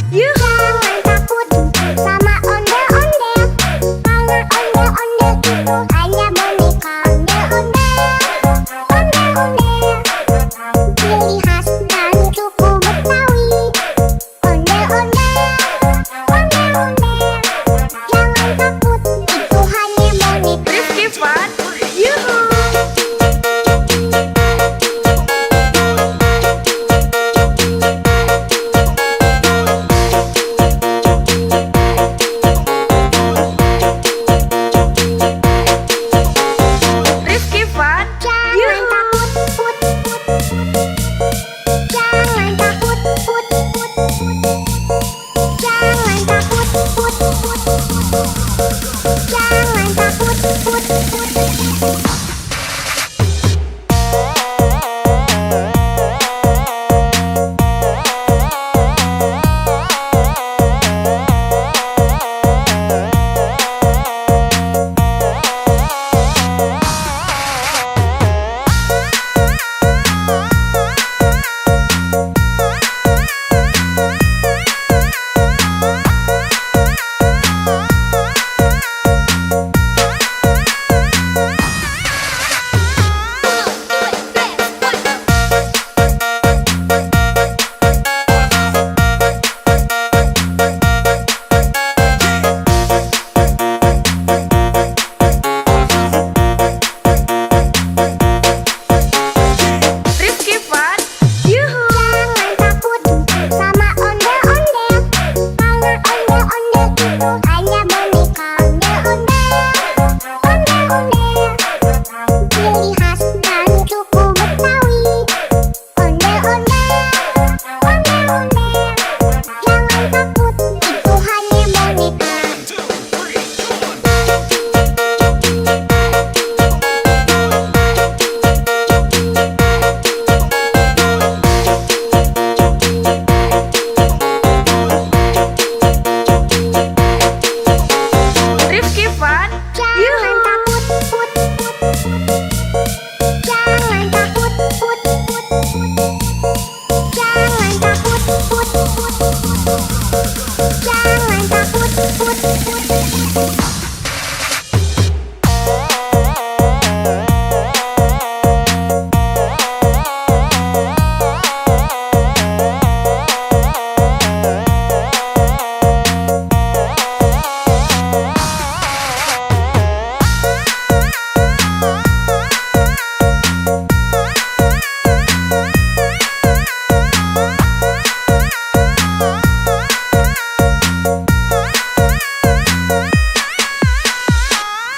Jangan takut sama ondel-ondel, karena ondel-ondel itu hanya boneka ondel-ondel. Ondel-ondel, ciri khas dari suku Betawi. Ondel-ondel, ondel-ondel, jangan takut, itu hanya boneka. Rifki Fun, yuhu. Rifki Fun, Jangan takut, put, put, put. Jangan takut, put, put, put. Jangan takut, put, put, put. Jangan takut, put, put, put. Rifki Fun, yuhu. Jangan takut sama ondel-ondel, karena ondel-ondel itu hanya boneka ondel-ondel. Ondel-ondel, ciri khas dari suku Betawi. Ondel-ondel, ondel-ondel, jangan takut, itu hanya boneka. Rifki Fun, Jangan yuhu. takut, put, put, put. Jangan takut, put, put, put. Jangan takut, put, put, put. Jangan takut, put, put, put.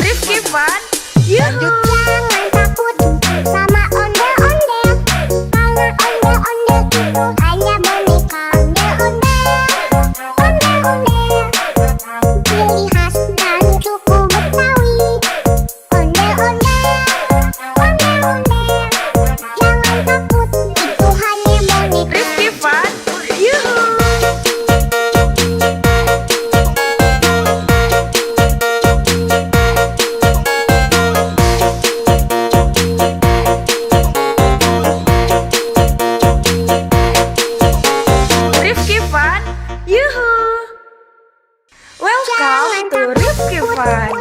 Rifki Fun, yuhu. Jangan takut sama ondel-ondel, karena ondel-ondel itu hanya boneka ondel-ondel. Ondel-ondel, ciri khas dari suku Betawi. Ondel-ondel, ondel-ondel, jangan takut, itu hanya boneka. Rifki Fun, yuhu. Rifki Fun, yuhu. Welcome to Rifki Fun.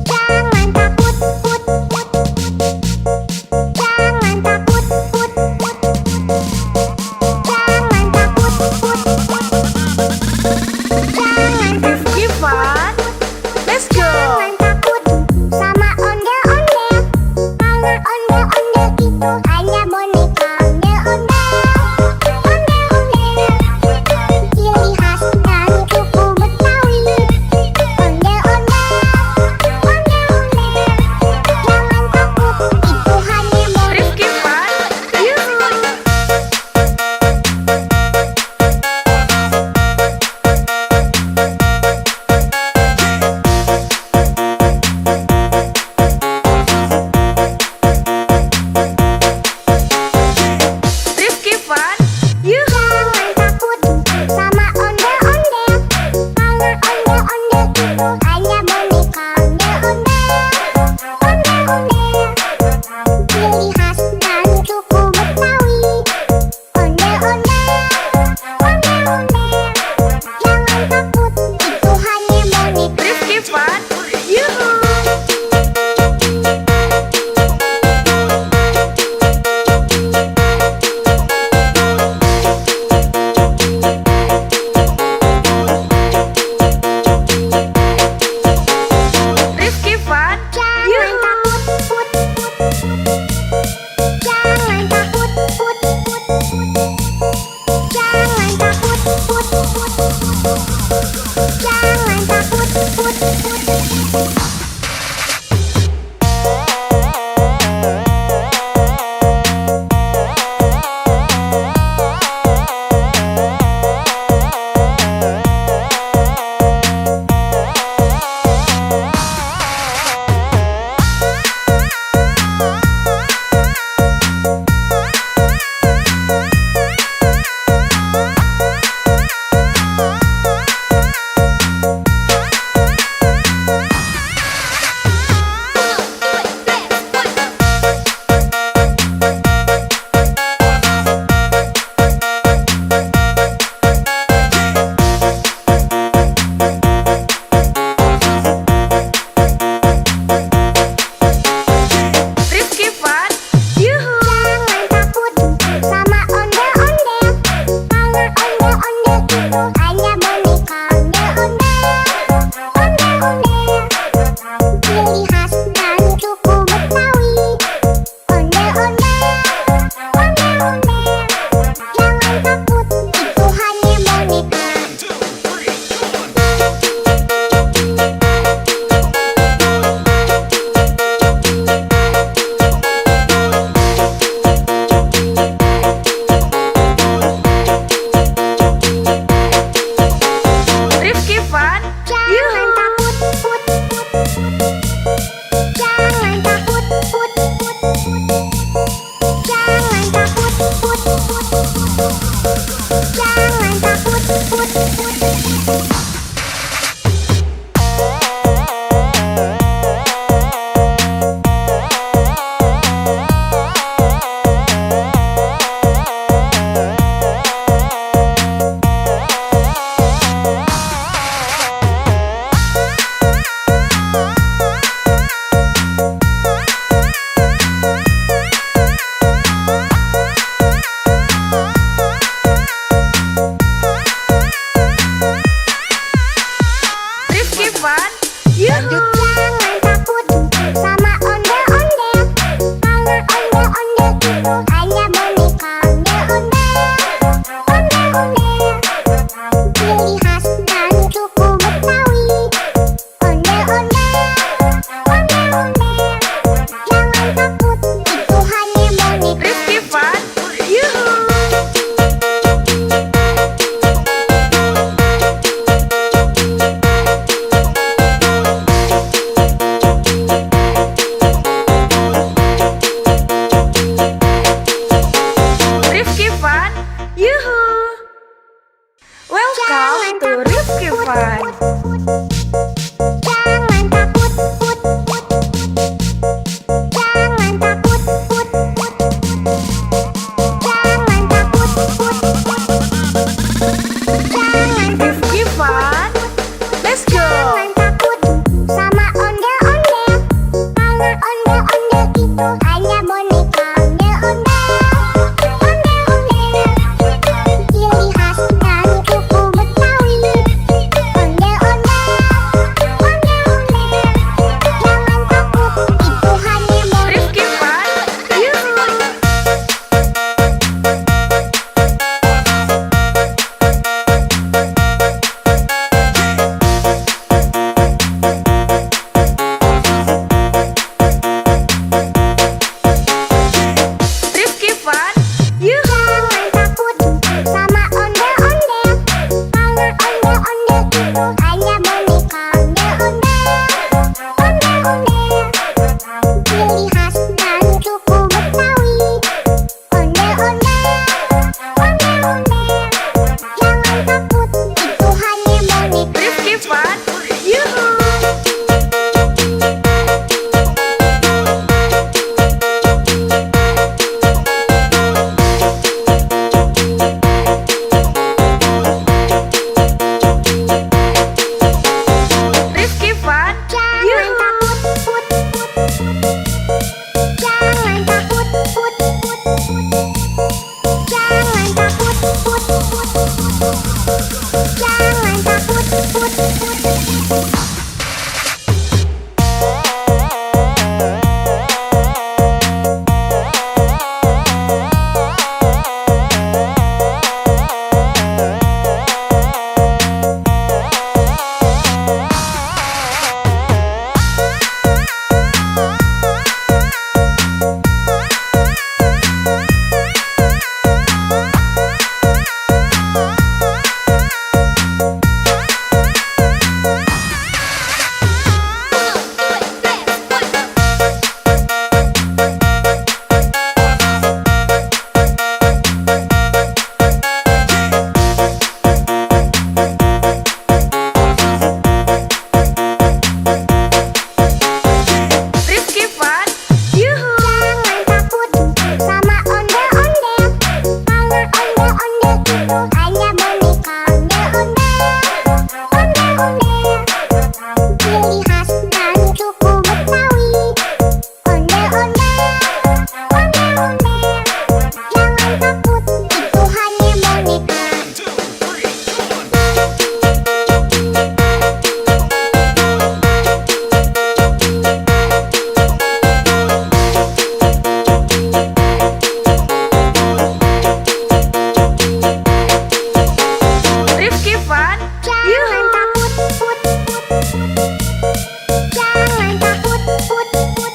Jangan takut, put, put, put. Jangan takut, put, put, put. Jangan takut, put, put, put. Jangan Rifki Fun, let's go. Jangan takut sama ondel-ondel, karena ondel-ondel itu hanya boneka ondel-ondel. Ondel-ondel, ciri khas dari suku Betawi. Ondel-ondel, Fun. Jangan takut, put, put. Jangan takut, put, put. Jangan takut, put, put. Jangan Rifki Fun. Let's go. Jangan takut sama ondel-ondel. Karena ondel-ondel itu hanya boneka. Ondel-ondel, ondel-ondel, ciri khas dari suku Betawi. Ondel-ondel, ondel-ondel, jangan takut, itu hanya boneka. Rifki Fun. Yuhu. Rifki Fun. Yuhu. Jangan takut sama ondel-ondel. Karena ondel-ondel itu hanya boneka. Ondel-ondel, ondel-ondel, ciri khas dari suku Betawi. Ondel-ondel, ondel-ondel, jangan takut, itu hanya boneka. Rifki Fun. Yuhu. Rifki Fun. Jangan Yuhu. takut, put, put. Jangan takut, put, put. Jangan takut, put, put. Jangan takut, put, put. Rifki Fun. Yuhu. Jangan takut sama ondel-ondel. Karena ondel-ondel itu hanya boneka. Ondel-ondel, ondel-ondel, ciri khas dari suku Betawi. Ondel-ondel, ondel-ondel, jangan takut, itu hanya boneka. Rifki Fun. Jangan Yuhu. takut, put, put. Jangan takut, put, put.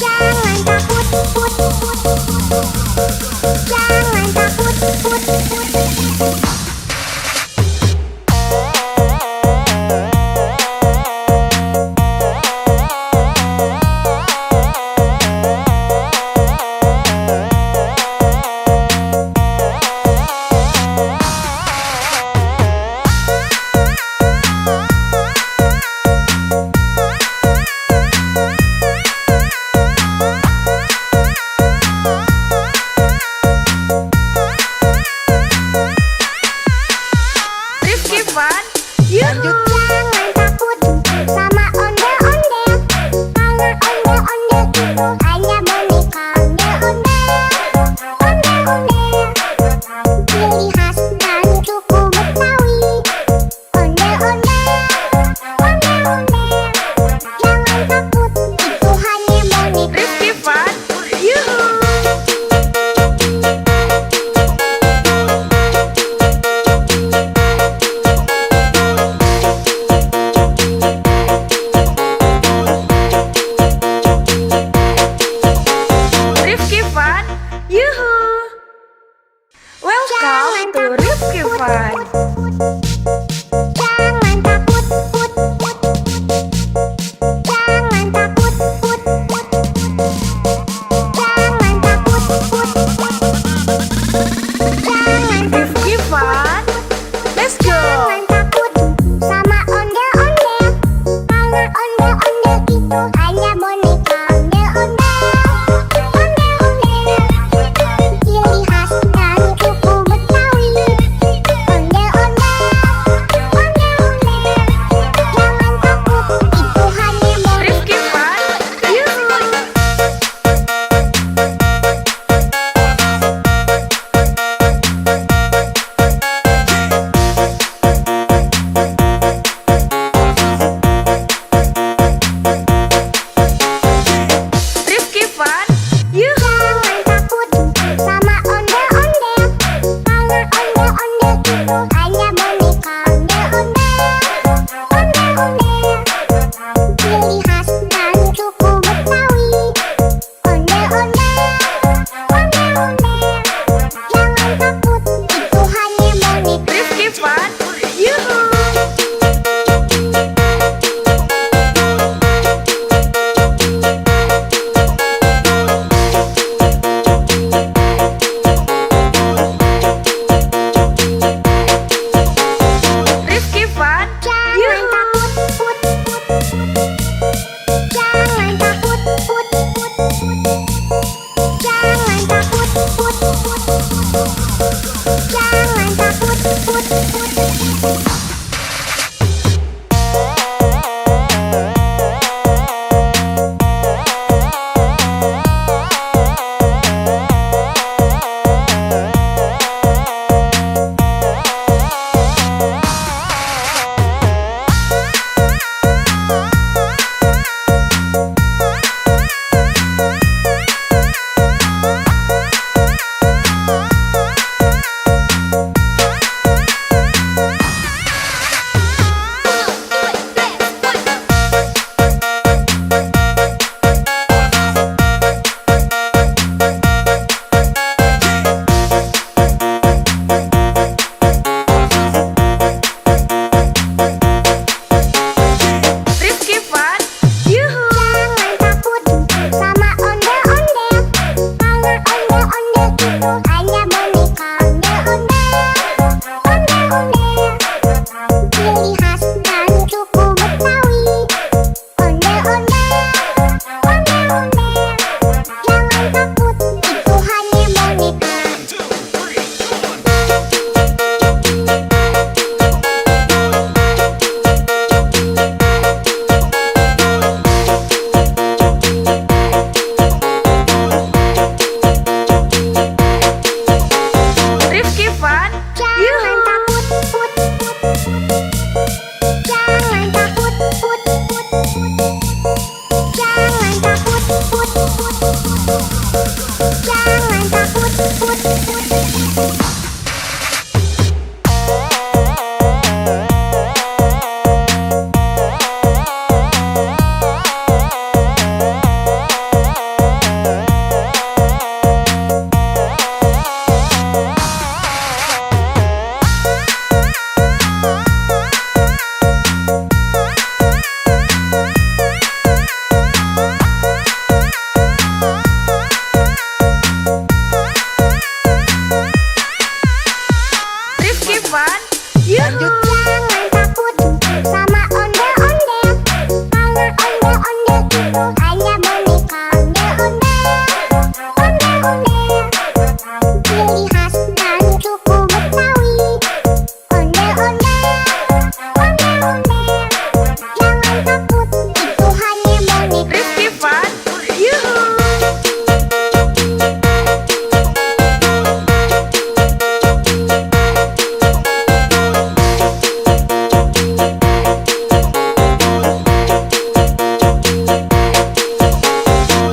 Jangan takut, put, put. Jangan takut, put, put. Rifki Fun. Yuhu. Jangan takut sama ondel-ondel. Karena ondel-ondel itu hanya boneka. Ondel-ondel, ondel-ondel, ciri khas dari suku Betawi. Ondel-ondel, ondel-ondel, jangan takut, itu hanya boneka. Rifki Fun. Yuhu. Fun, Yoo-hoo! Rifki Fun, Jangan takut, put, put. Jangan takut, put, put. Jangan takut, put, put. Jangan takut, put, put. Rifki Fun, Yoo-hoo! Jangan takut sama ondel-ondel. Karena ondel-ondel itu hanya boneka ondel-ondel. Ondel-ondel, ciri khas dan suku Betawi. Ondel-ondel, ondel-ondel. Jangan takut, itu hanya boneka. Rifki Fun, Jangan Yoo-hoo! takut, put, put. Jangan takut, put, put. Jangan takut, put, put. Jangan takut, put, put. Rifki Fun, Yoo-hoo! Jangan takut sama ondel-ondel. Karena ondel-ondel itu hanya boneka ondel-ondel. Ondel-ondel, ciri khas dan suku Betawi. Ondel-ondel, ondel-ondel. Jangan takut, itu hanya boneka. Rifki Fun, Yoo-hoo!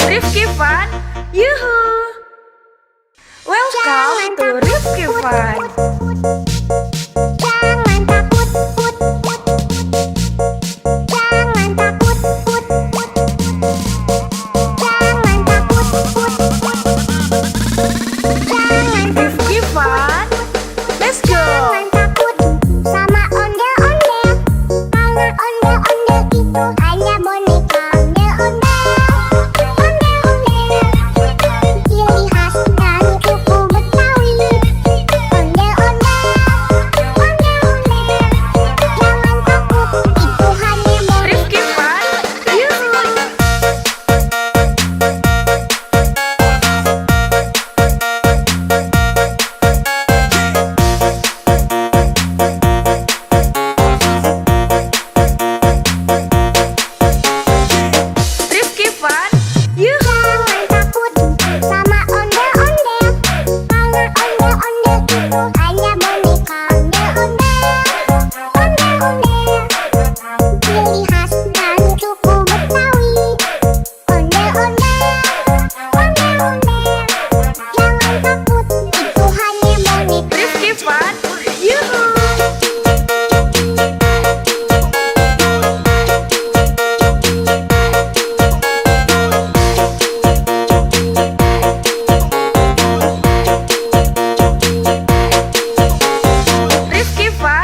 Rifki Fun, Yoo-hoo! Welcome to Rifki Fun. Jangan takut, put, put. Jangan takut, put, put. Jangan takut, put, put. Jangan Rifki Fun, let's go! Jangan takut sama ondel-ondel. Karena ondel-ondel itu hanya boneka ondel-ondel. Ondel-ondel, ciri khas dan suku Betawi. Ondel-ondel, ondel-ondel. Jangan takut, itu hanya boneka. Rifki Fun, Yoo-hoo! Rifki Fun, Yoo-hoo! Jangan takut sama ondel-ondel. Karena ondel-ondel itu hanya boneka ondel-ondel. Ondel-ondel, ciri khas dan suku Betawi. Ondel-ondel, ondel-ondel. Jangan takut, itu hanya boneka. Rifki Fun, Yoo-hoo! Rifki Fun,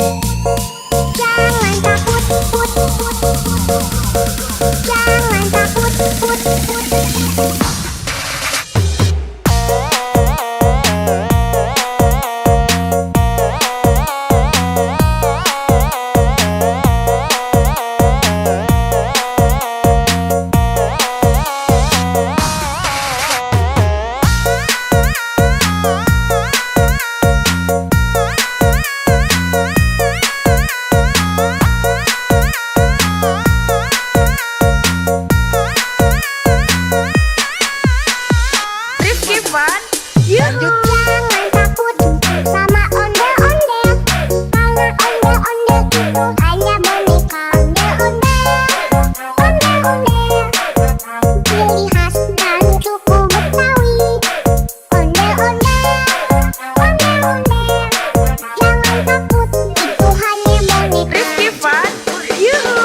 Jangan takut, put. Jangan takut, put. Rifki Fun, yuhu. Jangan takut sama ondel-ondel, karena ondel-ondel itu hanya boneka. Ondel-ondel, ciri khas dan suku Betawi. Ondel-ondel, jangan takut, itu hanya boneka. Rifki Fun, yuhu.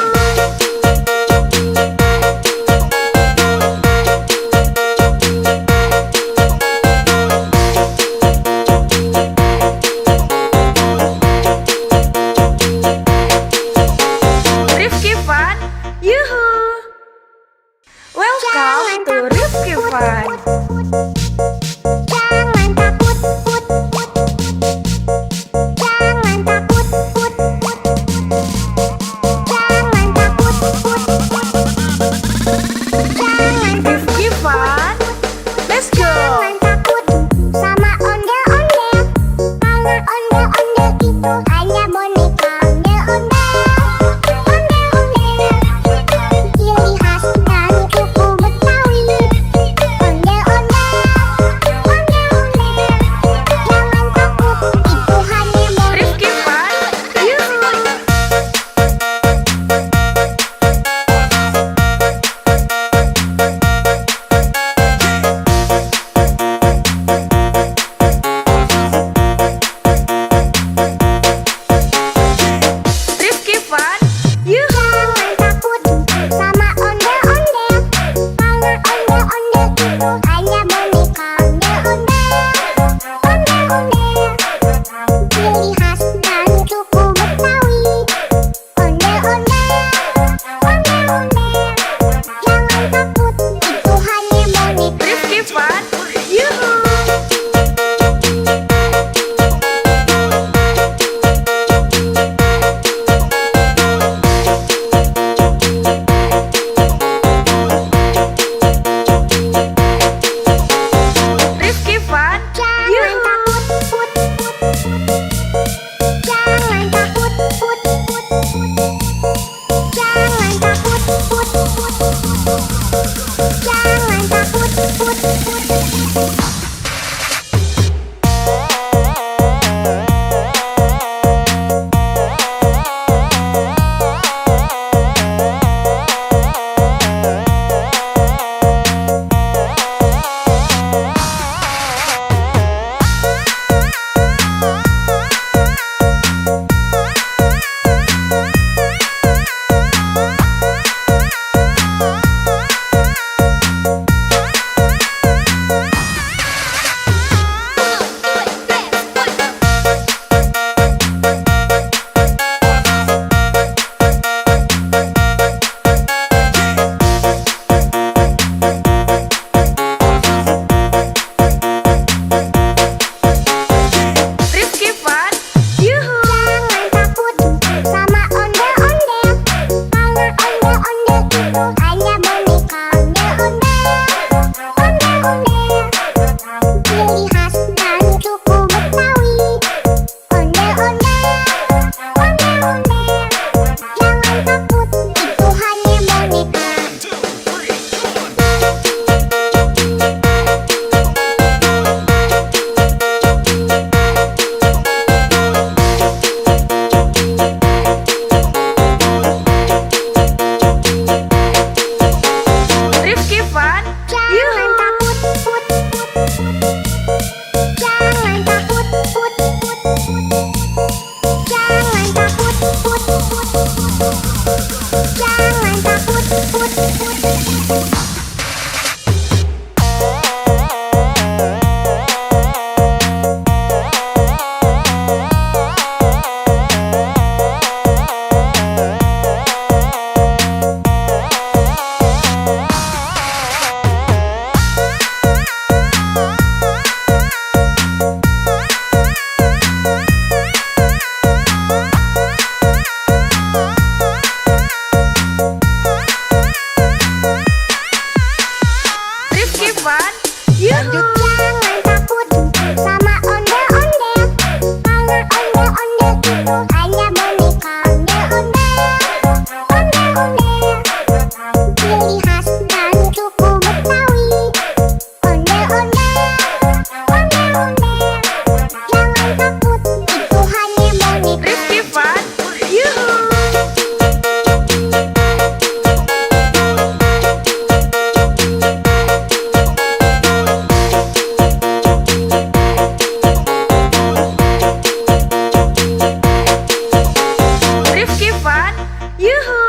Fun. Yuhu!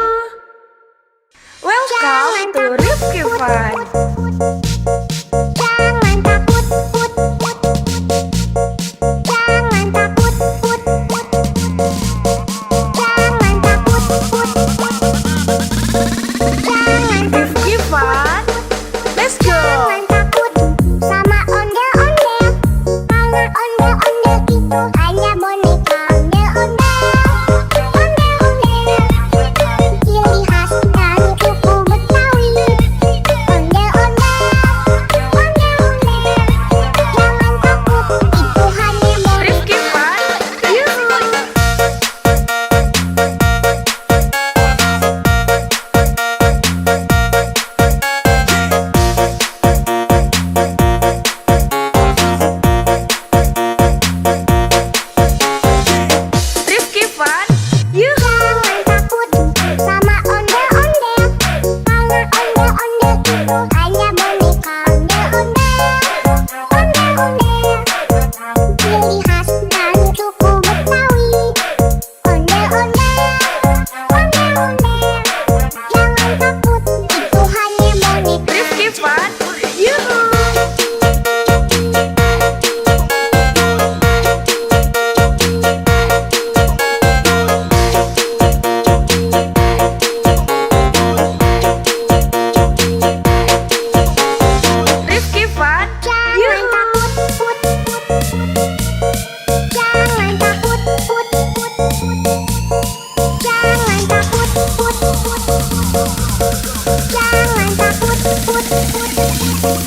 Welcome to Rifki Fun. Jangan takut, put, put. Jangan takut, put, put. Jangan takut, put, put. Jangan Rifki Fun. Let's go! Jangan takut sama ondel-ondel. Karena ondel-ondel itu hanya boneka ondel-ondel. Ondel-ondel, ciri khas dari suku Betawi. Ondel-ondel, ondel-ondel. Jangan takut, itu hanya boneka. Rifki Fun. Yuhu! Rifki Fun. Yuhu! Jangan takut sama ondel-ondel. Karena ondel-ondel itu hanya boneka ondel-ondel. Ondel-ondel, ciri khas dari suku Betawi. Ondel-ondel, ondel-ondel. Jangan takut, itu hanya boneka. Rifki Fun. Yuhu! Rifki Fun. Jangan Yuhu! takut, put, put. Jangan takut, put, put. Jangan takut, put, put. Jangan takut, put, put.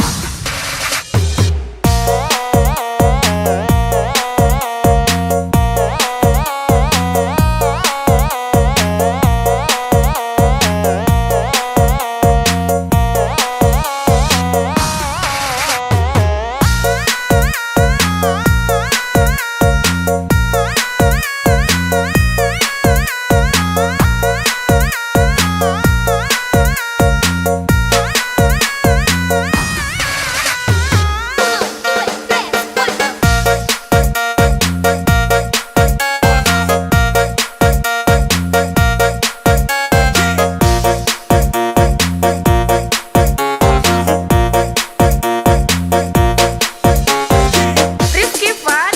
Rifki Fun.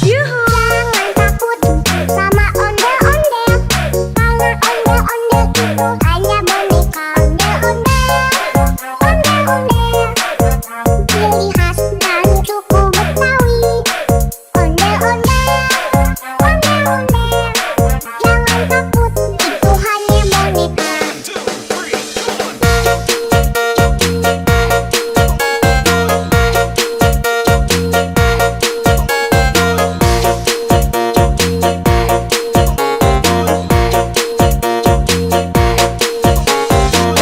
Yuhu! Jangan takut sama ondel-ondel. Karena ondel-ondel itu hanya boneka ondel-ondel. Ondel-ondel, ciri khas dari suku Betawi. Ondel-ondel, ondel-ondel. Jangan takut, itu hanya boneka.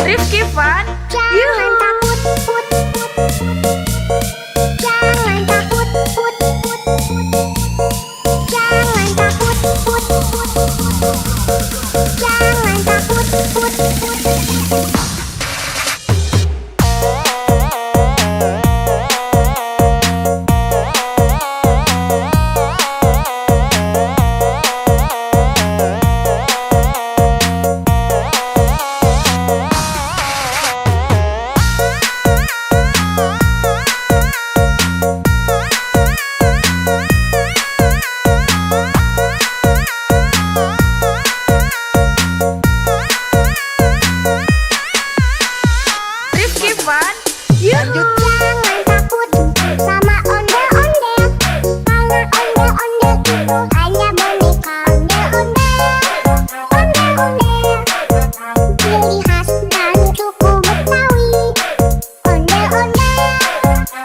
Rifki Fun. Jangan Yuhu! takut, put, put. Jangan takut, put, put. Jangan takut, put, put. Jangan takut, put, put. Rifki Fun. Yuhu! Jangan takut sama ondel-ondel. Karena ondel-ondel itu hanya boneka ondel-ondel. Ondel-ondel, ciri khas dari suku Betawi. Ondel-ondel,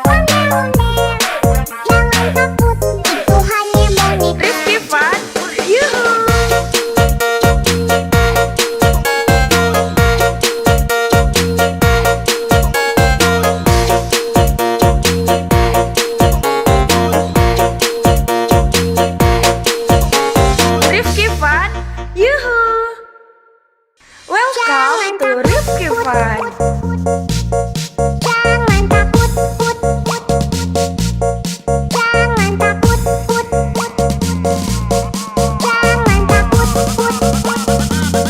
ondel-ondel. Jangan takut, itu hanya boneka. Rifki Fun. Yuhu! Rifki Fun. Yuhu! Welcome to Rifki Fun. Jangan takut, put, put. Jangan takut, put, put. Jangan takut, put, put.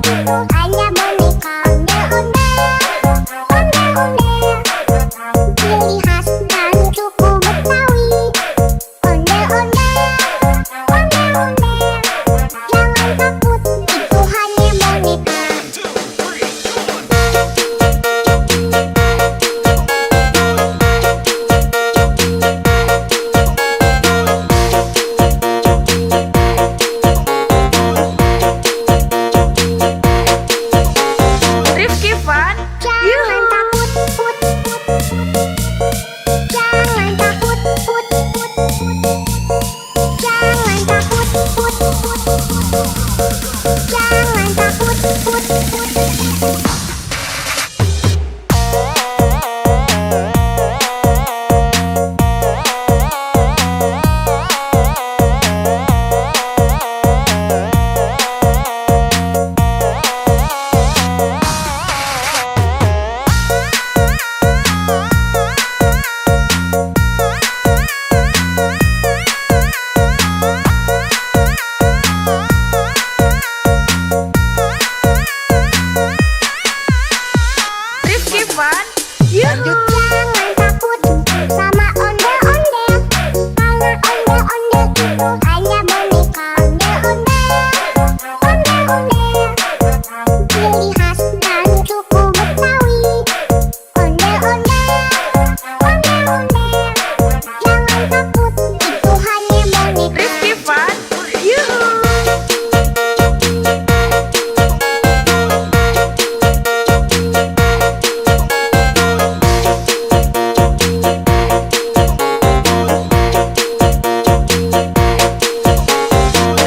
itu hanya boneka ondel-ondel. Ciri khas dan suku Betawi. Ondel-ondel. Jangan takut, itu hanya boneka. Rifki Fun, Jangan takut, jangan takut, jangan takut, jangan takut. Rifki Fun, Yuhu. Jangan takut sama ondel-ondel, karena ondel-ondel itu hanya boneka ondel-ondel. Ciri khas dan suku Betawi. Ondel-ondel. Jangan takut, itu hanya boneka. Rifki Fun, Yuhu.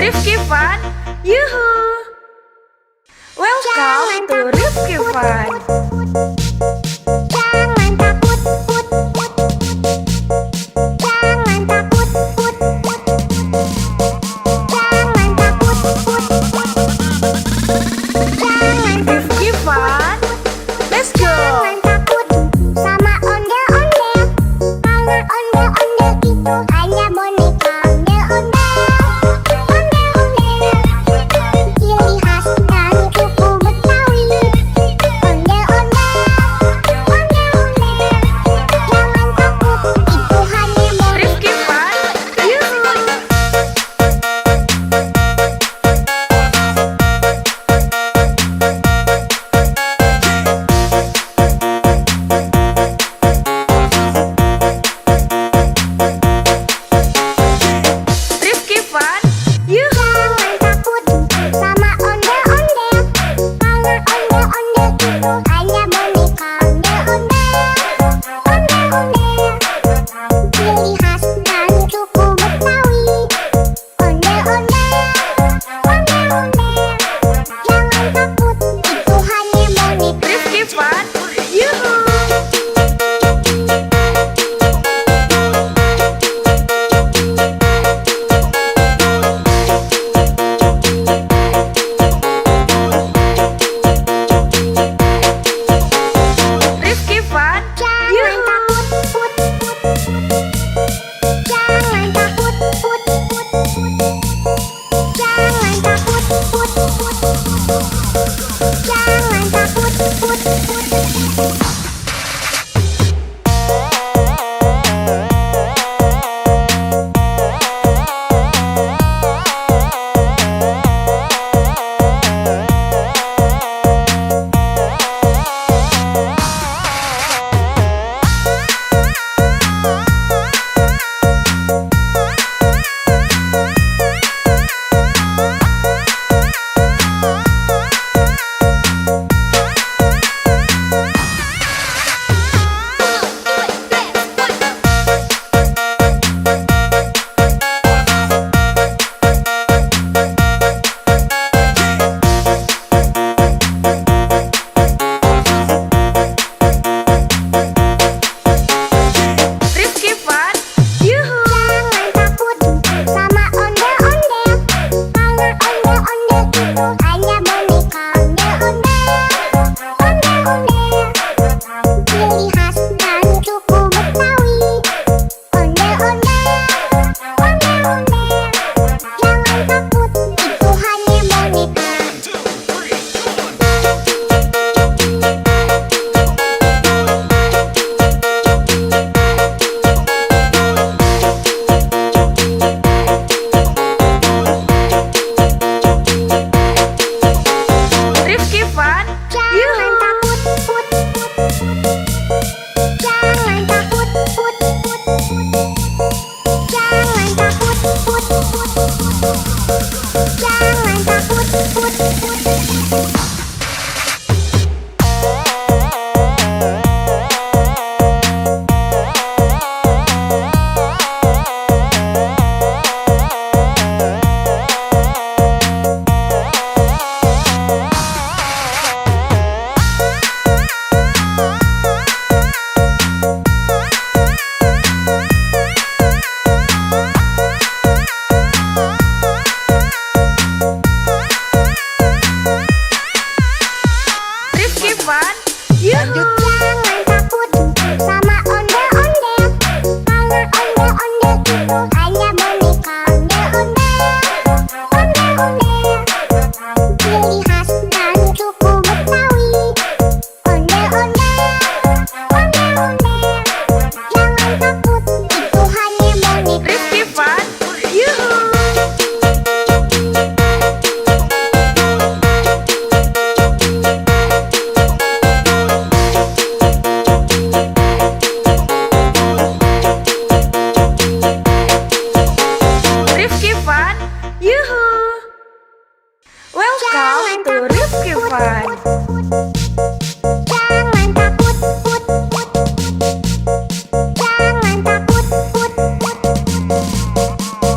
Rifki Fun, Yuhu. Welcome to Rifki Fun. Jangan takut, jangan takut, jangan takut, jangan Rifki Fun, let's go. jangan takut sama ondel-ondel, karena ondel-ondel itu hanya boneka ondel-ondel. Ciri khas dan suku Betawi. Ondel-ondel. Lanjut. Jangan takut sama ondel-ondel, karena ondel-ondel itu hanya boneka ondel-ondel. Ondel-ondel, ciri khas dari suku Betawi. Ondel-ondel, ondel-ondel, jangan takut, itu hanya boneka. Rifki Fun, yuhu. Rifki Fun, yuhu. Welcome to Rifki Fun. Jangan takut, put, put. Jangan takut, put, put.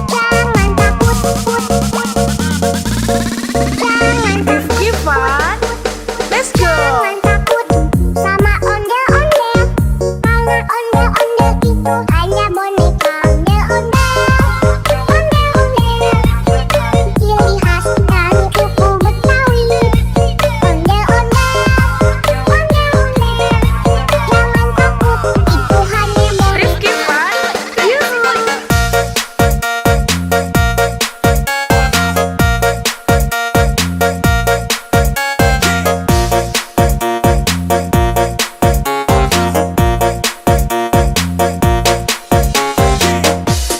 Jangan takut, put, put. Jangan Rifki Fun, let's go. Jangan takut sama ondel-ondel, karena ondel-ondel itu hanya boneka ondel-ondel. Ondel-ondel, ciri khas dari suku Betawi. Ondel-ondel, ondel-ondel, jangan takut, itu hanya boneka. Rifki Fun, yuhu.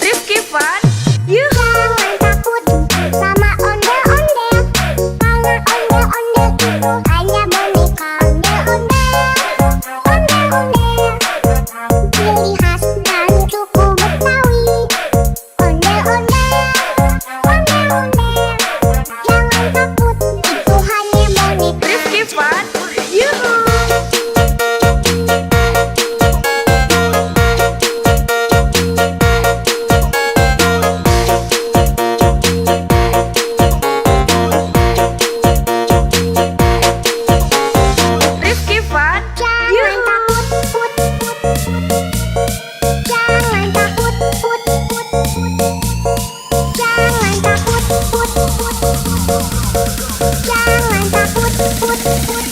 Rifki Fun, yuhu. Jangan takut sama ondel-ondel, karena ondel-ondel itu hanya boneka ondel-ondel. Ondel-ondel, ciri khas dari suku Betawi. Ondel-ondel, ondel-ondel, jangan takut, itu hanya boneka. Rifki Fun, yuhu. Rifki Fun, Jangan yuhu. takut, put, put. Jangan takut, put, put. Jangan takut, put, put. Jangan takut, put, put.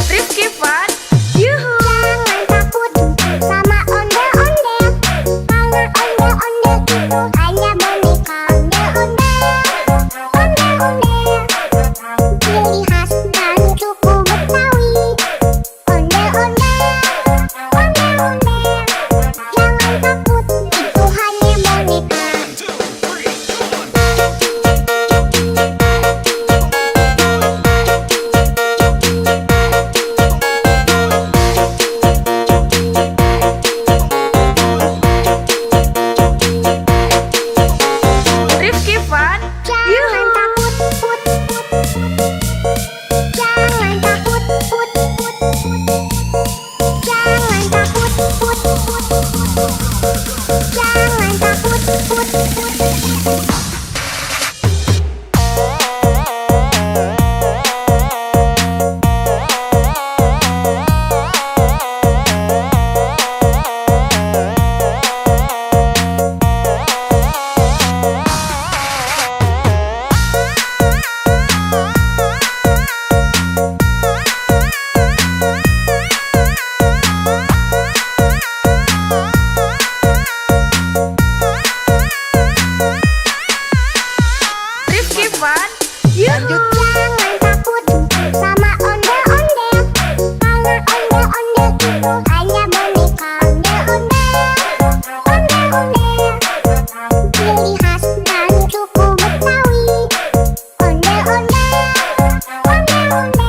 Rifki Fun, yuhu. Jangan takut sama ondel-ondel, karena ondel-ondel itu hanya boneka ondel-ondel. Ondel-ondel, ciri khas dari suku Betawi. Ondel-ondel, ondel-ondel, jangan takut, itu hanya boneka. Rifki Fun, Jangan yuhu. takut, put, put. Jangan takut, put, put. Jangan takut, put, put. Jangan takut, put, put. ondel-ondel.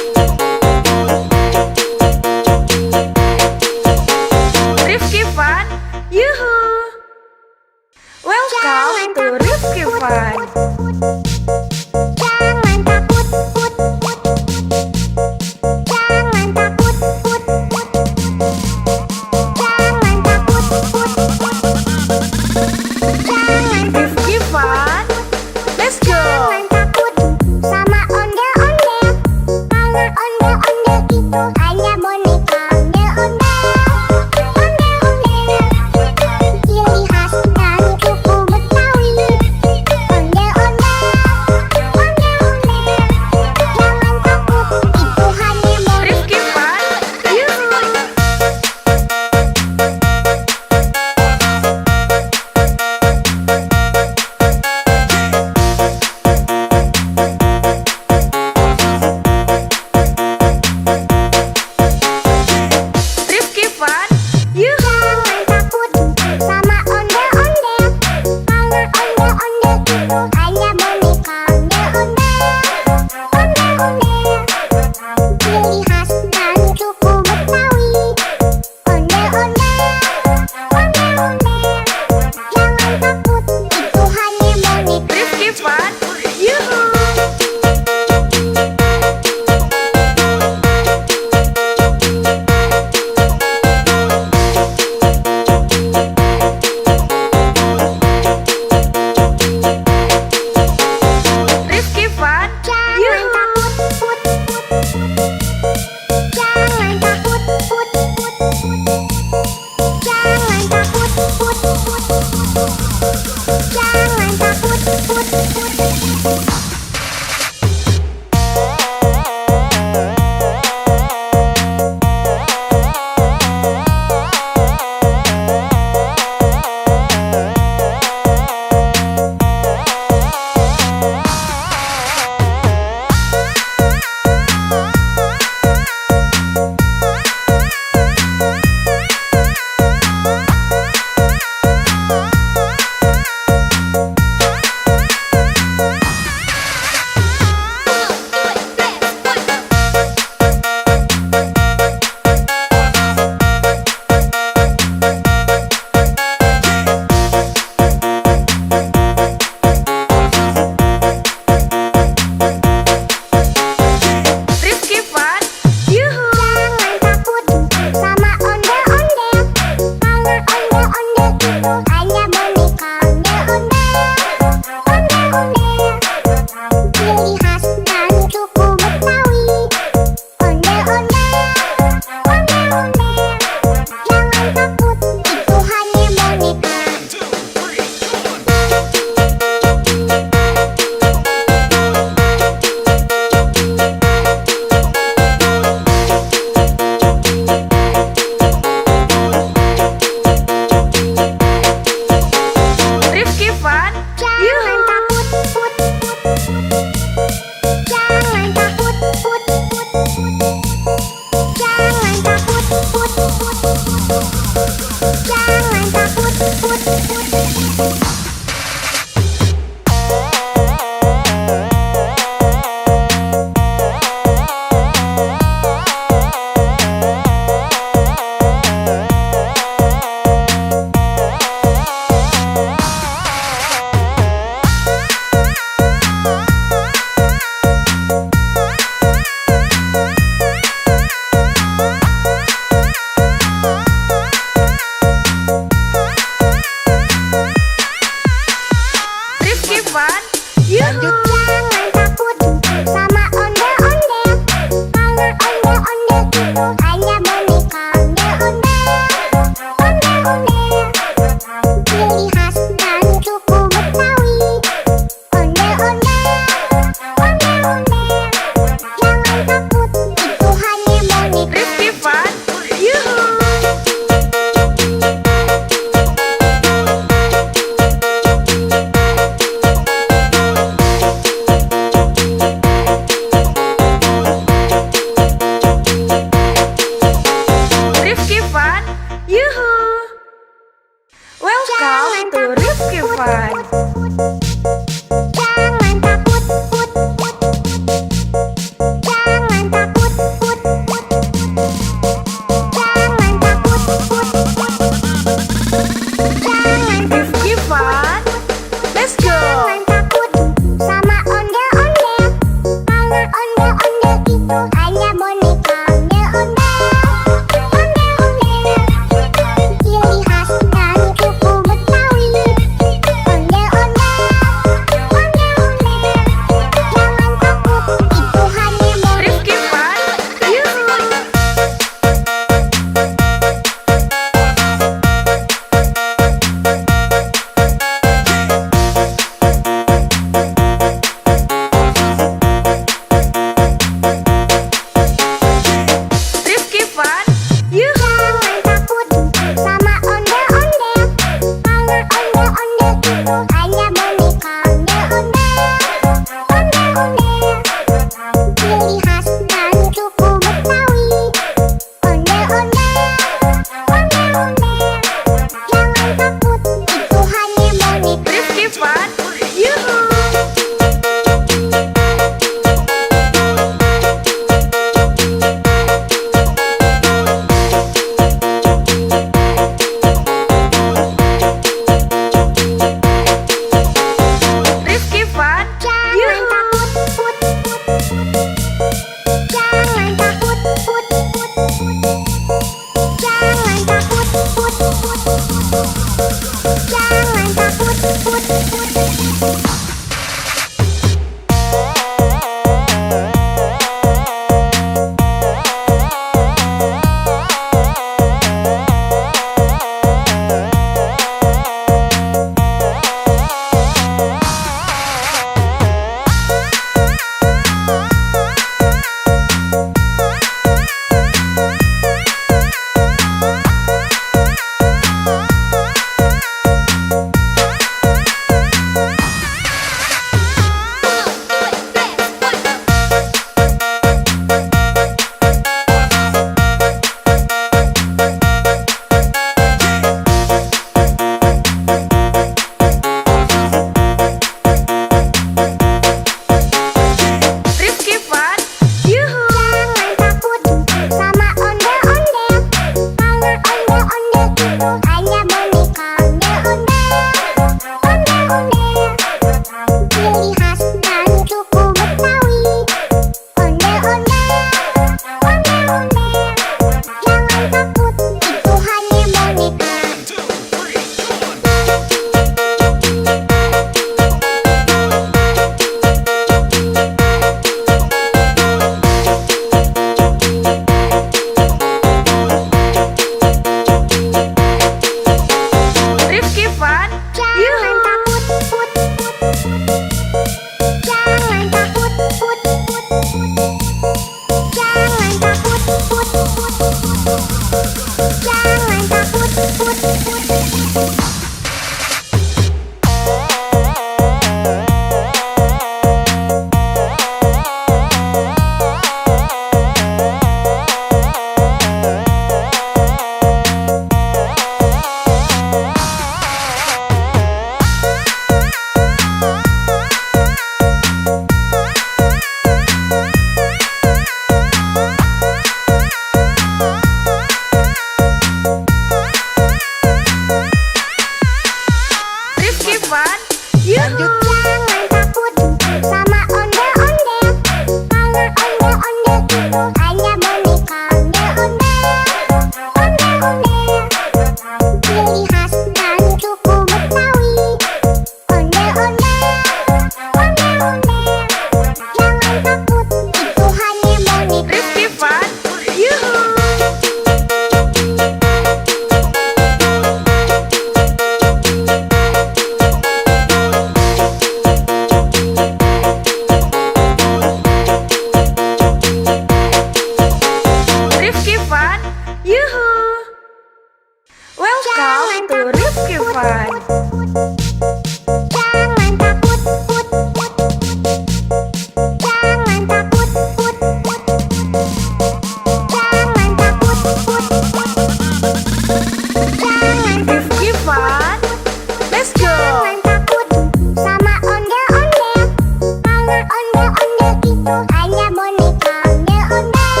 Ondel-ondel itu hanya boneka ondel-ondel.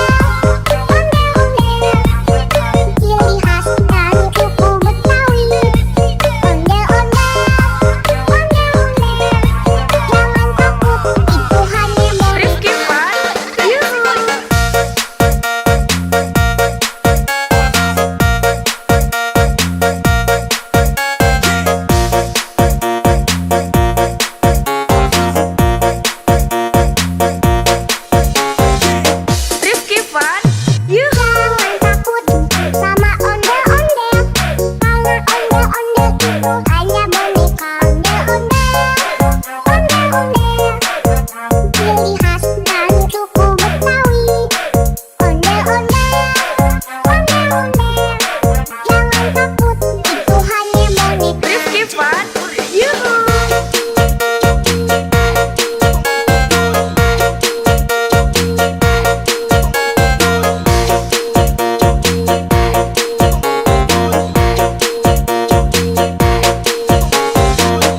Ondel-ondel, ciri khas dari suku Betawi. Ondel-ondel, ondel-ondel, jangan takut, itu hanya boneka. Rifki Fun, Yuhu. Rifki Fun, Yuhu. Jangan takut sama ondel-ondel, karena ondel-ondel itu hanya boneka ondel-ondel. Ondel-ondel, ciri khas dari suku Betawi. Ondel-ondel, ondel-ondel, jangan takut, itu hanya boneka. Rifki Fun, Yuhu.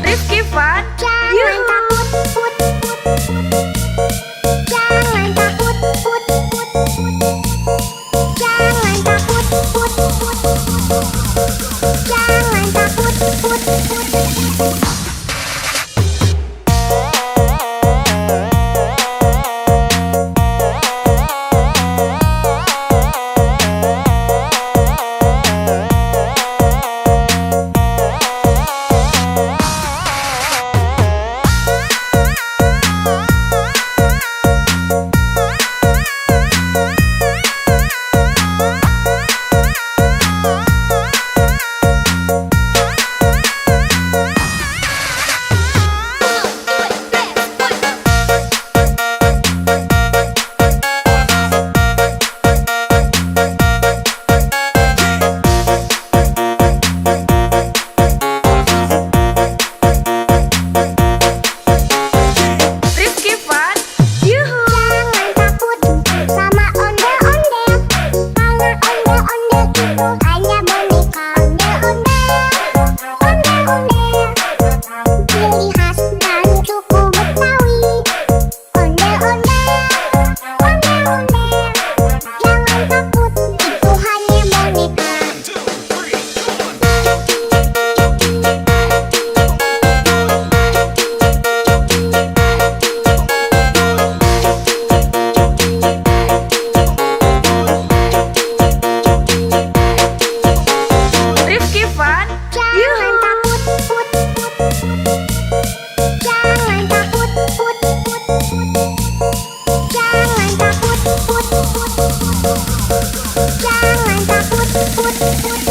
Rifki Fun, Jangan Yuhu. takut, put, put. Jangan takut, put, put. Jangan takut, put, put. Jangan takut, put, put. Rifki Fun, Yuhu. Jangan takut sama ondel-ondel, karena ondel-ondel itu hanya boneka ondel-ondel. Ondel-ondel, ciri khas dari suku Betawi. Ondel-ondel, ondel-ondel, jangan takut, itu hanya boneka. Rifki Fun, Jangan Yuhu. takut, put, put. Jangan takut, put, put. Jangan takut, put, put. Jangan takut, put, put.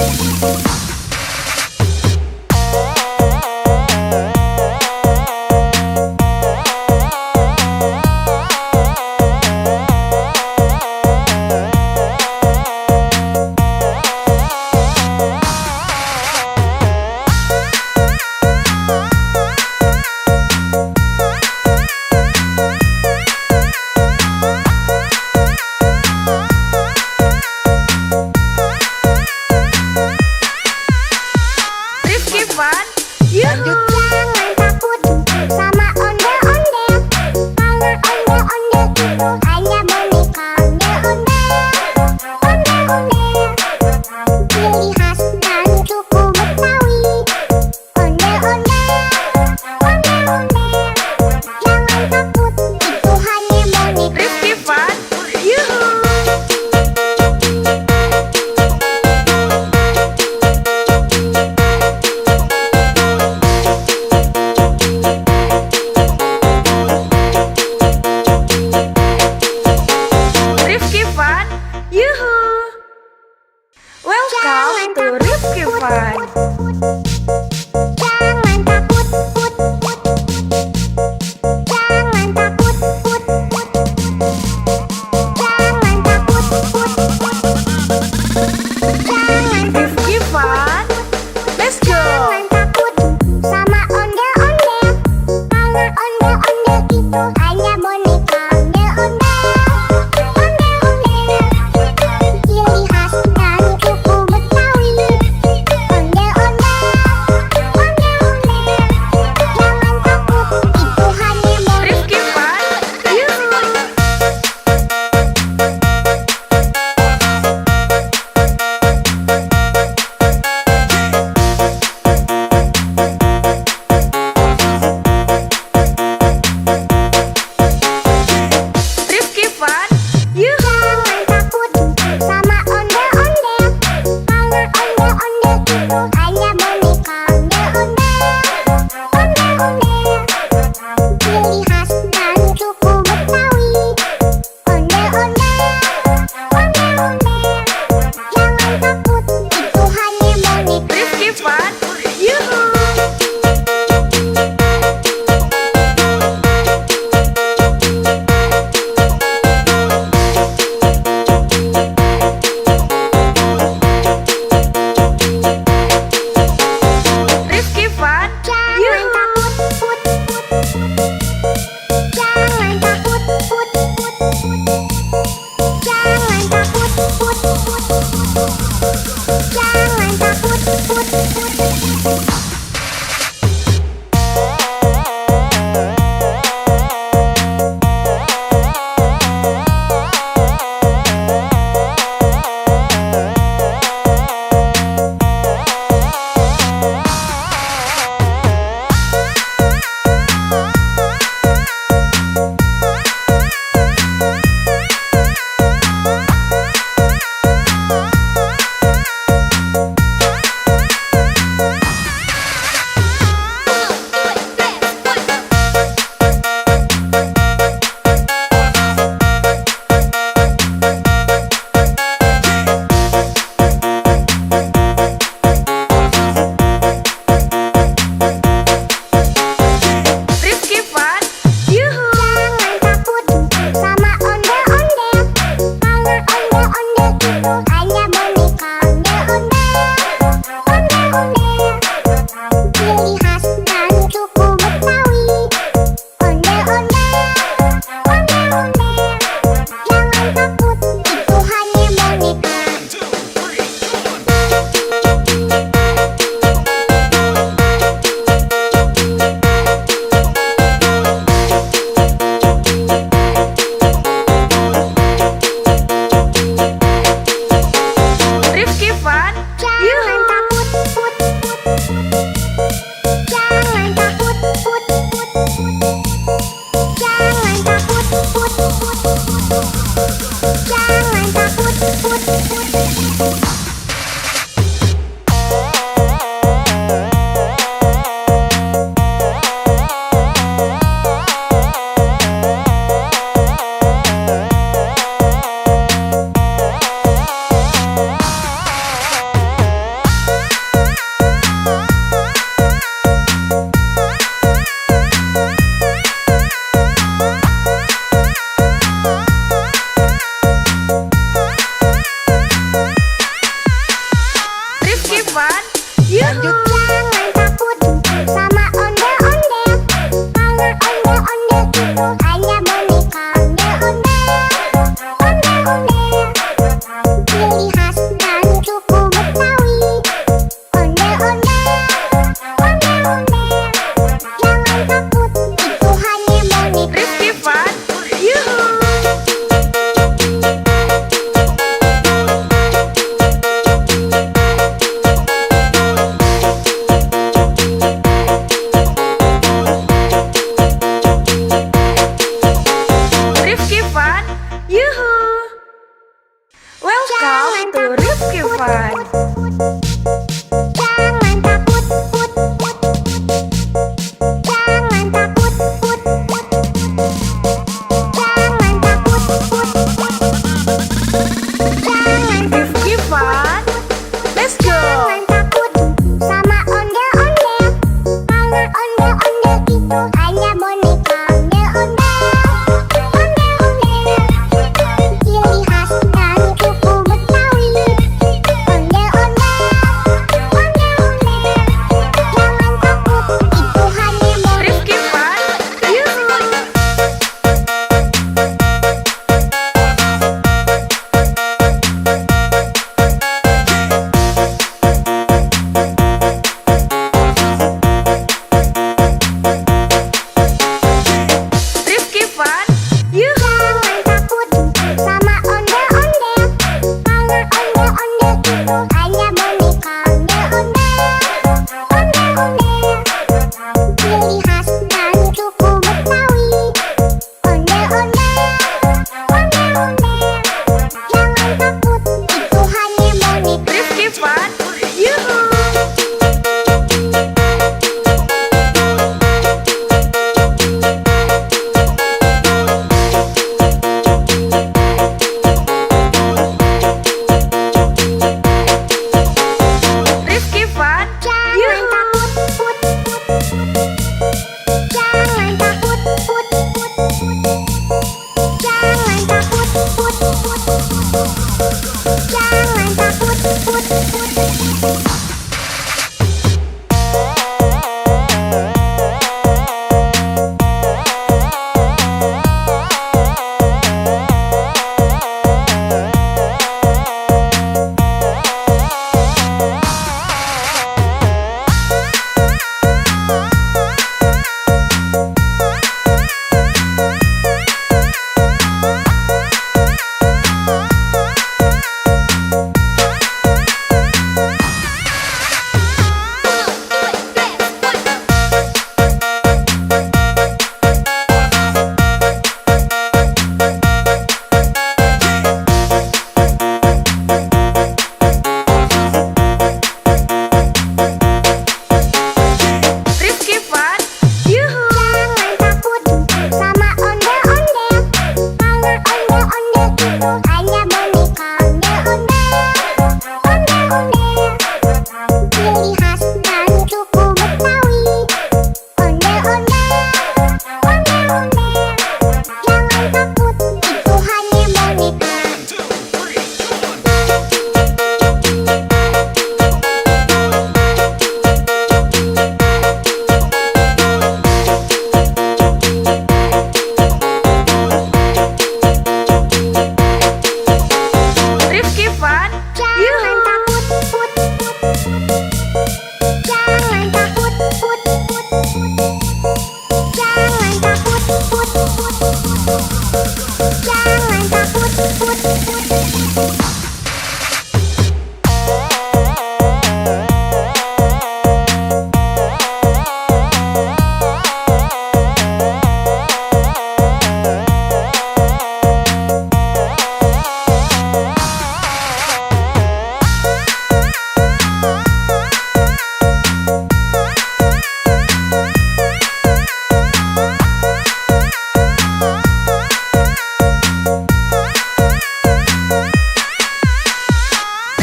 Rifki Fun, Yuhu. Jangan takut sama ondel-ondel, karena ondel-ondel itu hanya boneka ondel-ondel. Ondel-ondel, ciri khas dari suku Betawi. Ondel-ondel, ondel-ondel, jangan takut, itu hanya boneka. Rifki Fun, Yuhu. Rifki Fun, Yuhu. Welcome to Rifki Fun. Jangan takut, put, put. Jangan takut, put, put. Jangan takut, put, put. Jangan Rifki Fun, let's go. Jangan takut sama ondel-ondel, karena ondel-ondel itu hanya boneka ondel-ondel. Ondel-ondel, ciri khas dari suku Betawi. Ondel-ondel, ondel-ondel, jangan takut, itu hanya boneka. Rifki Fun, Fun. Jangan takut, put, put. Jangan takut, put, put. Jangan takut, put, put. Jangan Rifki Fun. Let's go. Jangan takut sama ondel-ondel, karena ondel-ondel itu hanya boneka. Ondel-ondel, ondel-ondel, ciri khas dari suku Betawi. Ondel-ondel, ondel-ondel, jangan takut, itu hanya boneka. Rifki Fun. Yuhu. Rifki Fun. Yuhu. Jangan takut sama ondel-ondel, karena ondel-ondel itu hanya boneka. Ondel-ondel, ondel-ondel, ciri khas dari suku Betawi. Ondel-ondel, ondel-ondel, jangan takut, itu hanya boneka. Rifki Fun. Yuhu. Rifki Fun. Jangan Yuhu. takut, put, put, put. Jangan takut, put, put, put. Jangan takut, put, put, put. Jangan takut, put, put. Rifki Fun. Yuhu. Jangan takut sama ondel-ondel, karena ondel-ondel itu hanya boneka. Ondel-ondel, ondel-ondel, ciri khas dari suku Betawi. Ondel-ondel, ondel-ondel, jangan takut, itu hanya boneka. Rifki Fun. Jangan takut, put, put, put. Jangan takut, put, put, put. Jangan takut, put, put, put. Jangan takut, put, put.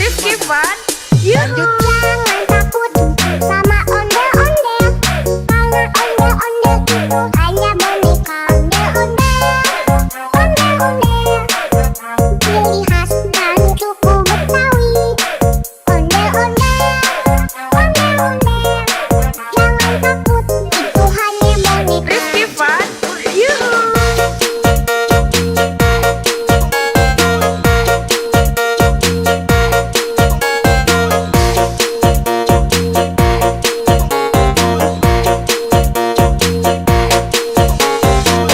Rifki Fun. Yuhu. Jangan takut sama ondel-ondel, karena ondel-ondel itu hanya boneka. Ondel-ondel, ondel-ondel, ciri khas dari suku Betawi. Ondel-ondel, ondel-ondel, jangan takut, itu hanya boneka. Rifki Fun. Yuhu.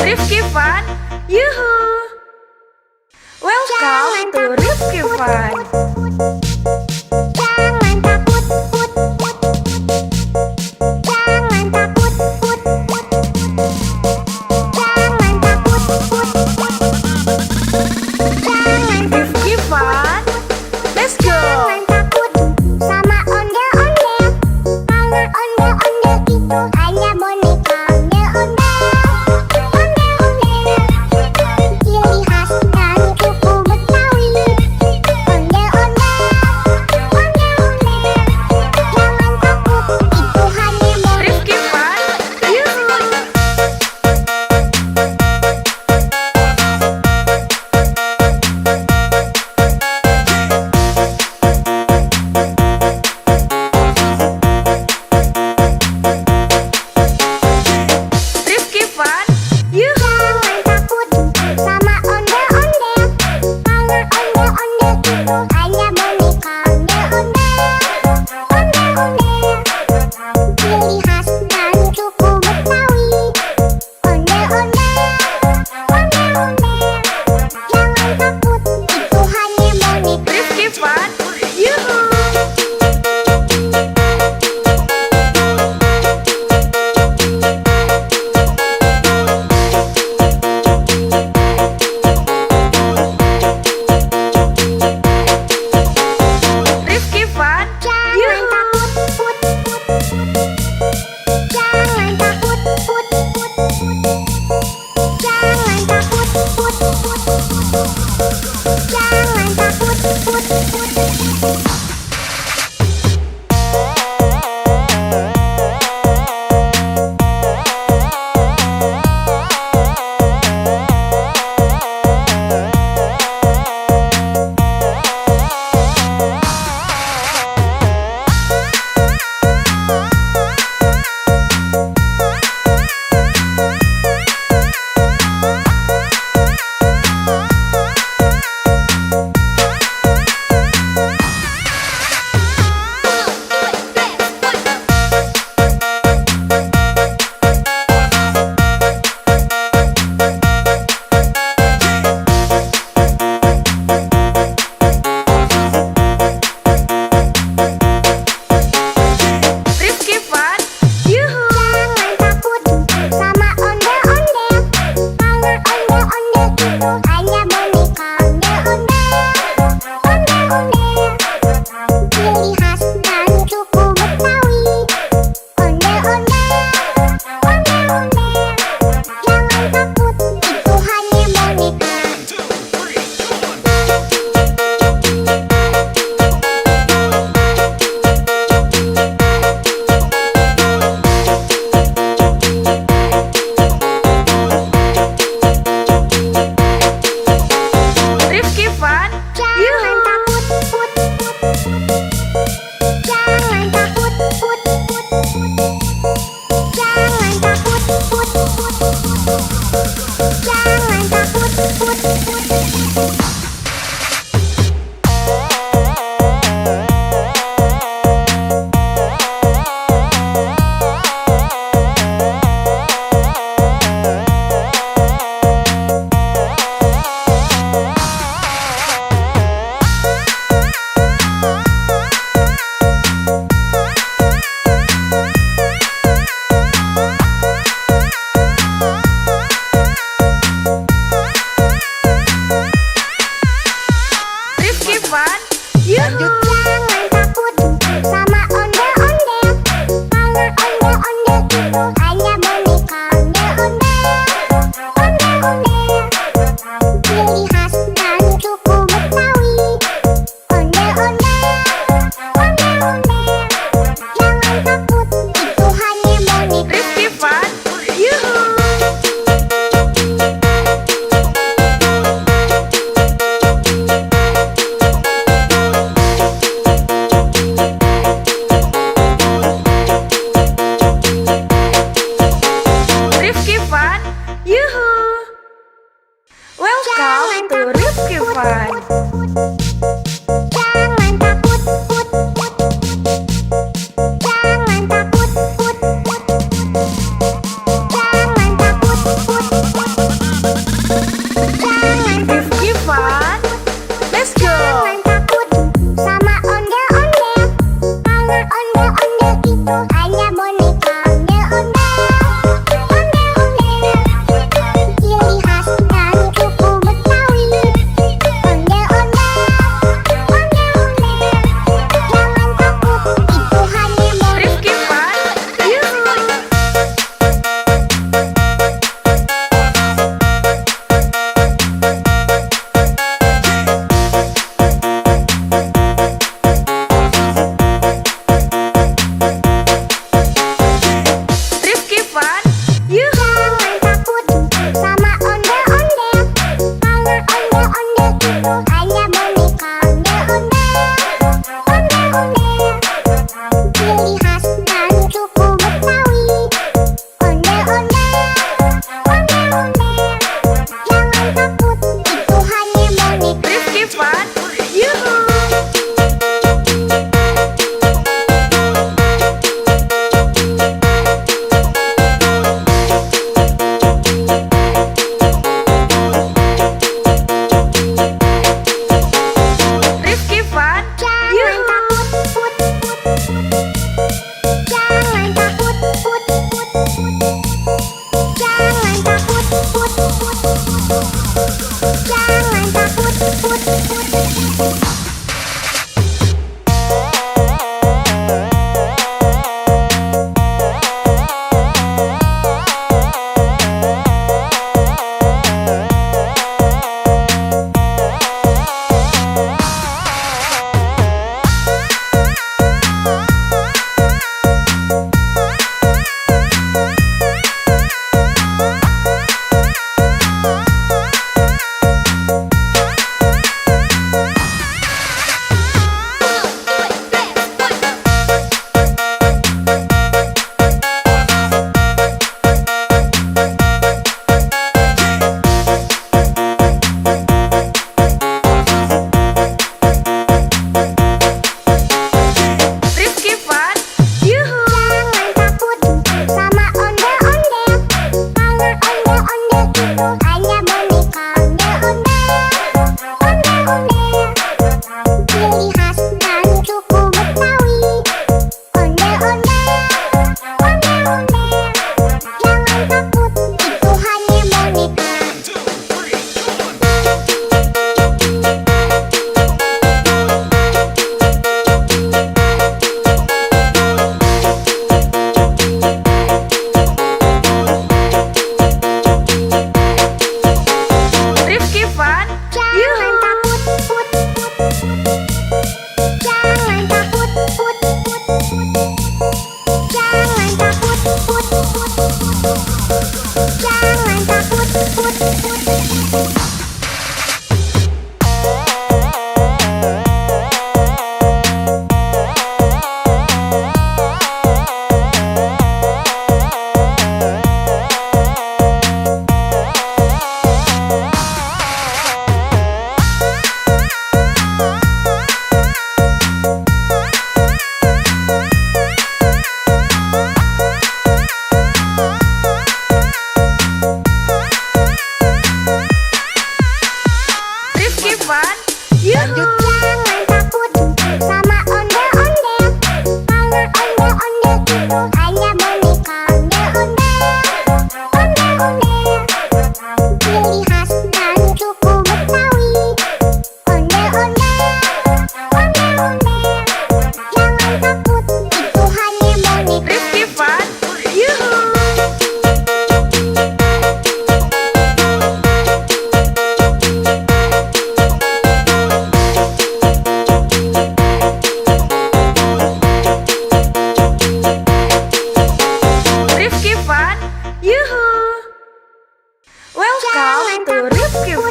Rifki Fun. Yuhu. Welcome to Rifki Fun. Jangan takut, put, put, put. Jangan takut, put, put, put. Jangan takut, put, put. Jangan Rifki Fun. Let's go. Jangan takut. Fun, Yuhu. Jangan takut sama ondel-ondel, karena ondel-ondel itu hanya boneka ondel-ondel. Ondel-ondel, ciri khas dan suku Betawi. Ondel-ondel, ondel-ondel, jangan takut, itu hanya boneka. Rifki Fun, Yuhu. Rifki Fun, Yuhu. Welcome to Rifki Fun. Jangan takut, put, put. Jangan takut, put, put. Jangan takut, put, put. Jangan Rifki Fun, let's go. Jangan takut sama ondel-ondel, karena ondel-ondel itu hanya boneka ondel-ondel. Ondel-ondel, ciri khas dan suku Betawi. Ondel-ondel, ondel-ondel, jangan takut, itu hanya boneka. Rifki Fun, Yuhu. Rifki Fun, Yuhu. Jangan takut sama ondel-ondel, karena ondel-ondel itu hanya boneka ondel-ondel. Ondel-ondel, ciri khas dan suku Betawi. Ondel-ondel, ondel-ondel, jangan takut, itu hanya boneka. Rifki Fun, Yuhu. Rifki Fun, Jangan Yuhu. takut, put, put. Jangan takut, put, put. Jangan takut, put, put. Jangan takut, put, put. Rifki Fun, Yuhu. Jangan takut sama ondel-ondel, karena ondel-ondel itu hanya boneka ondel-ondel. Ondel-ondel, ciri khas dan suku Betawi. Ondel-ondel, ondel-ondel, jangan takut, itu hanya boneka. Rifki Fun, Jangan Yuhu. takut, put, put. Jangan takut, put, put. Jangan takut, put, put. Jangan takut, put, put. Ondel-ondel,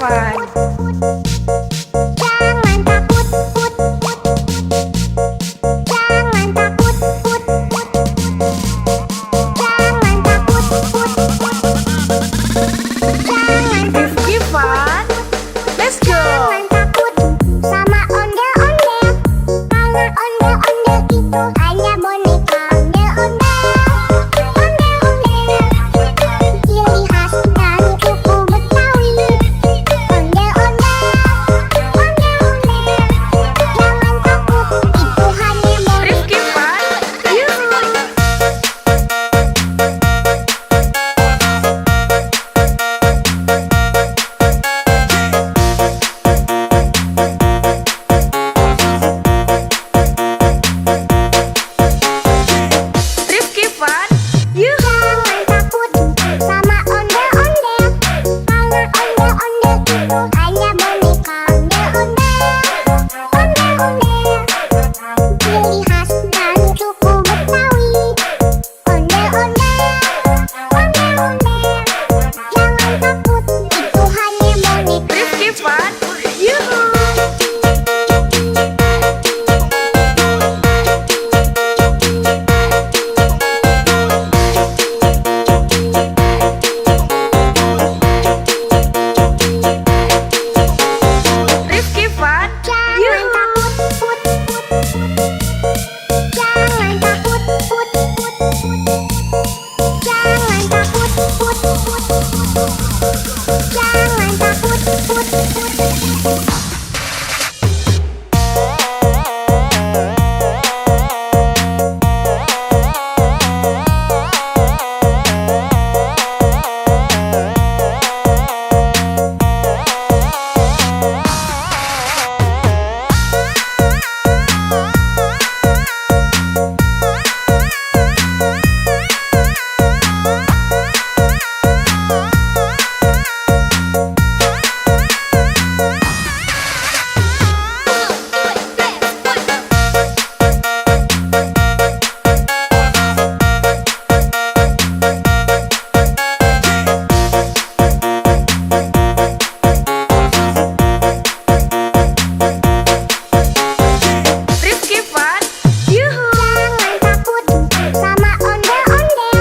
Fun. Jangan takut, put, put. Jangan takut, put, put. Jangan takut, put, put. Jangan Rifki Fun. Let's go. Jangan takut sama ondel-ondel. Karena ondel-ondel itu hanya boneka. Ondel-ondel, ondel-ondel. Ciri khas dari suku Betawi. Ondel-ondel, ondel-ondel. Jangan takut, itu hanya boneka. Rifki Fun. Yuhu. Rifki Fun. Yuhu. Jangan takut sama ondel-ondel. Karena ondel-ondel itu hanya boneka. Ondel-ondel, ondel-ondel. Ciri khas dari suku Betawi. Ondel-ondel, ondel-ondel. Jangan takut, itu hanya boneka. Rifki Fun. Yuhu. Rifki Fun. Jangan Yuhu. takut, put, put. Jangan takut, put, put. Jangan takut, put, put. Jangan takut, put, put. Rifki Fun. Yuhu. Jangan takut sama ondel-ondel.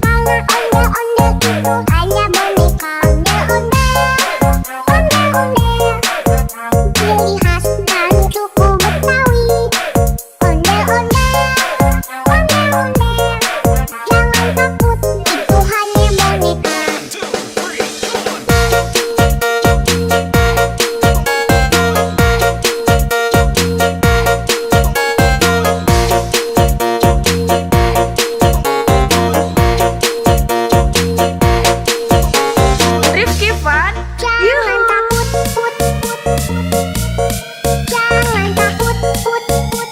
Karena ondel-ondel itu hanya boneka. Ondel-ondel, ondel-ondel. Ciri khas dari suku Betawi. Ondel-ondel, ondel-ondel. Jangan takut, itu hanya boneka. Rifki Fun. Jangan takut, put, put. Jangan takut, put, put.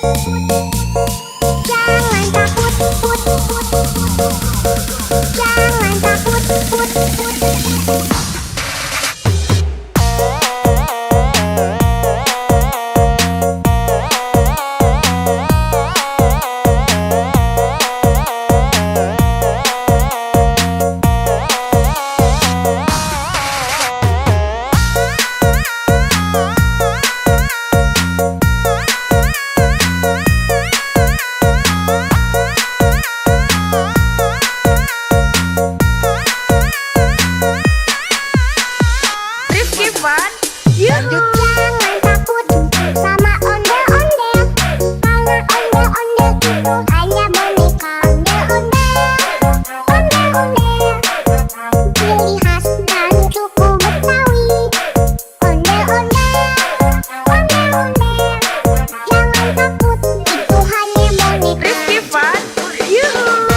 Jangan takut, put, put. Jangan takut, put, put. Rifki Fun. Yuhu. Jangan takut sama ondel-ondel. Karena ondel-ondel itu hanya boneka. Ondel-ondel, ondel-ondel. Ciri khas dari suku Betawi. Ondel-ondel, ondel-ondel. Jangan takut, itu hanya boneka. Rifki Fun. Yuhu.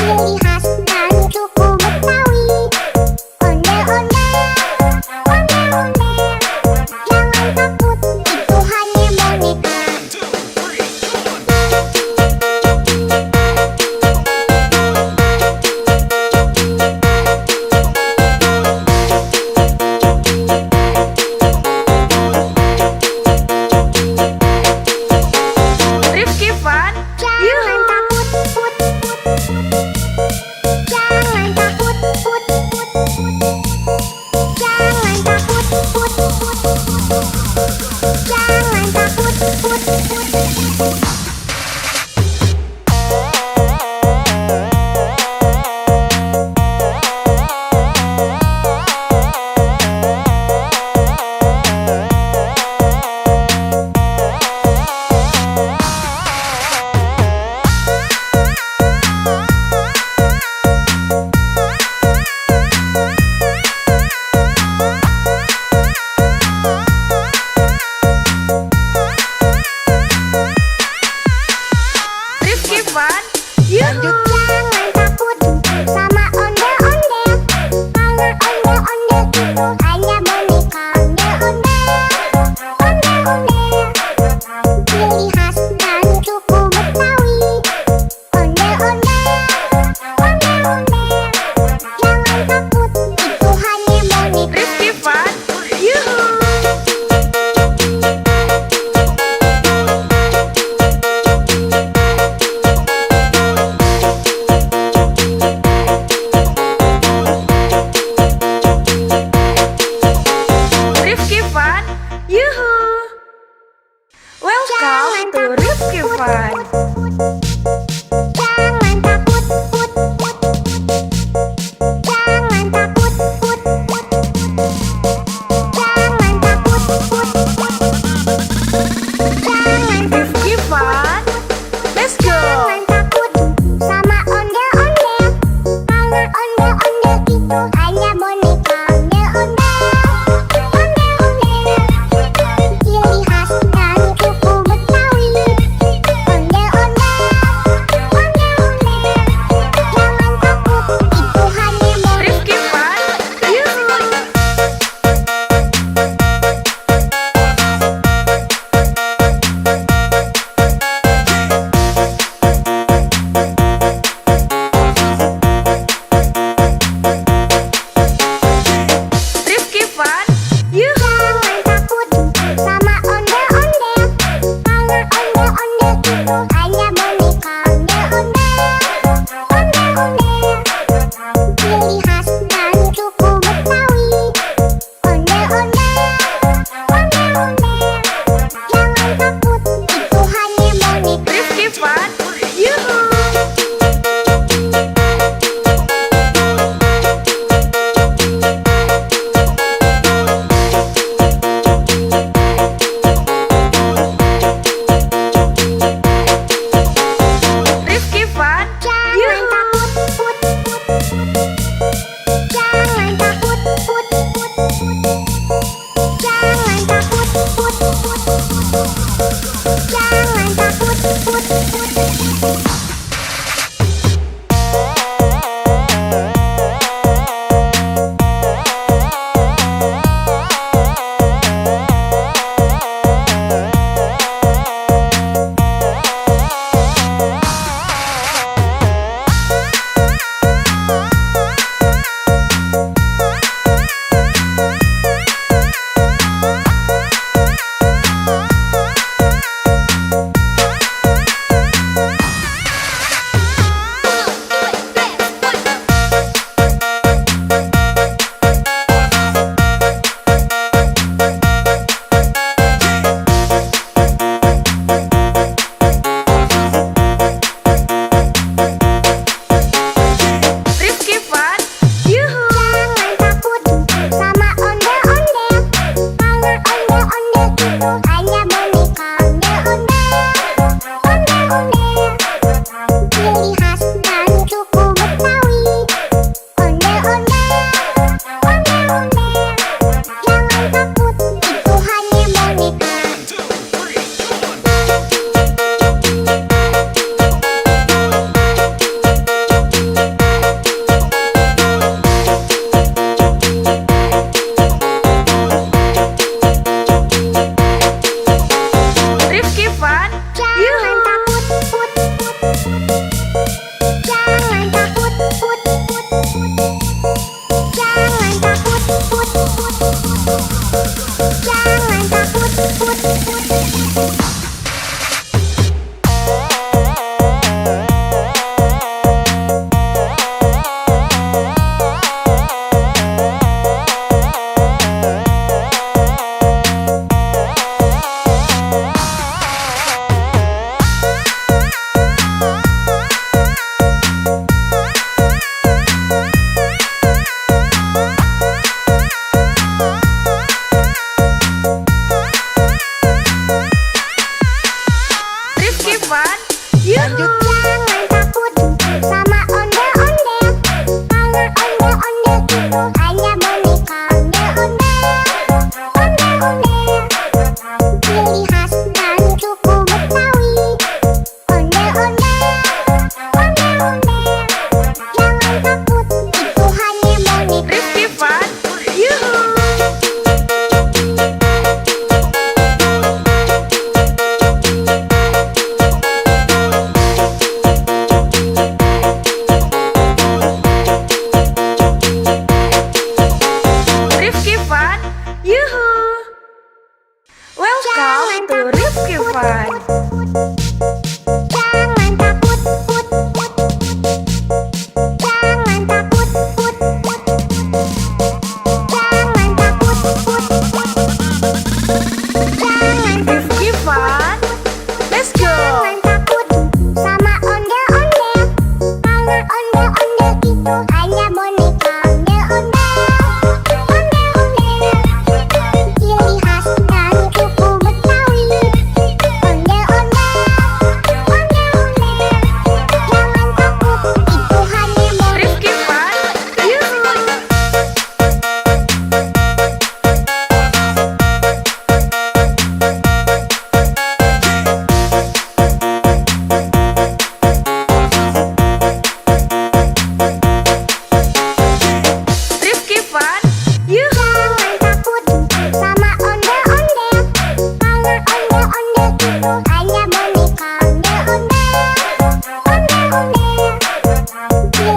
ciri khas dari suku Betawi. Ondel-ondel, ondel-ondel, jangan takut, itu hanya boneka. Rifki Fun, Jangan Yuhu. takut, put, put, put.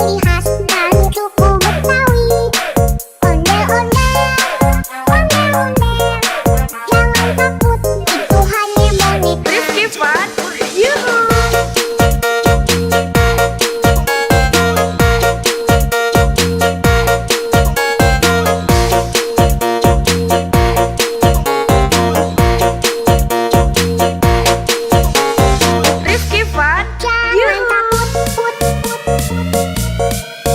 ciri khas dari suku Betawi. Ondel-ondel, ondel-ondel, jangan takut, itu hanya monyet. Rifki Van, yuhu. Rifki Van, Jangan yuhu. takut, put, put.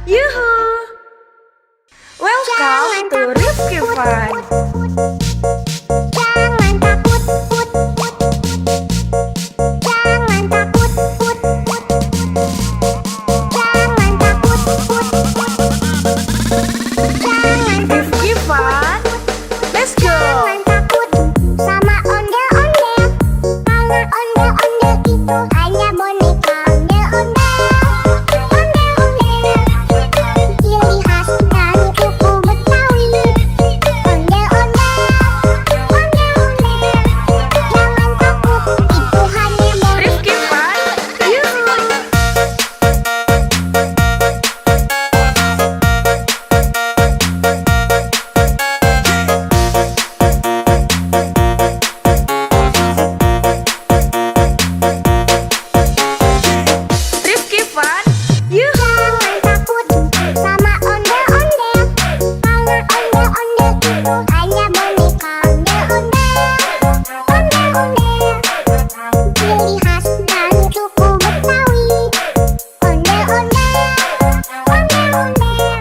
Yuhu! Welcome to Rifki Fun. Jangan takut, put, put. Jangan takut, put, put. Jangan takut, put, put. Jangan Rifki Fun. Let's go! Jangan takut sama ondel-ondel. Karena ondel-ondel itu hanya boneka ondel-ondel. Ondel-ondel, ciri khas dari suku Betawi. Ondel-ondel, ondel-ondel. Jangan takut, itu hanya boneka. Rifki Fun. Yuhu! Rifki Fun. Yuhu! Jangan takut sama ondel-ondel. Karena ondel-ondel itu hanya boneka ondel-ondel. Ondel-ondel, ciri khas dari suku Betawi. Ondel-ondel, ondel-ondel.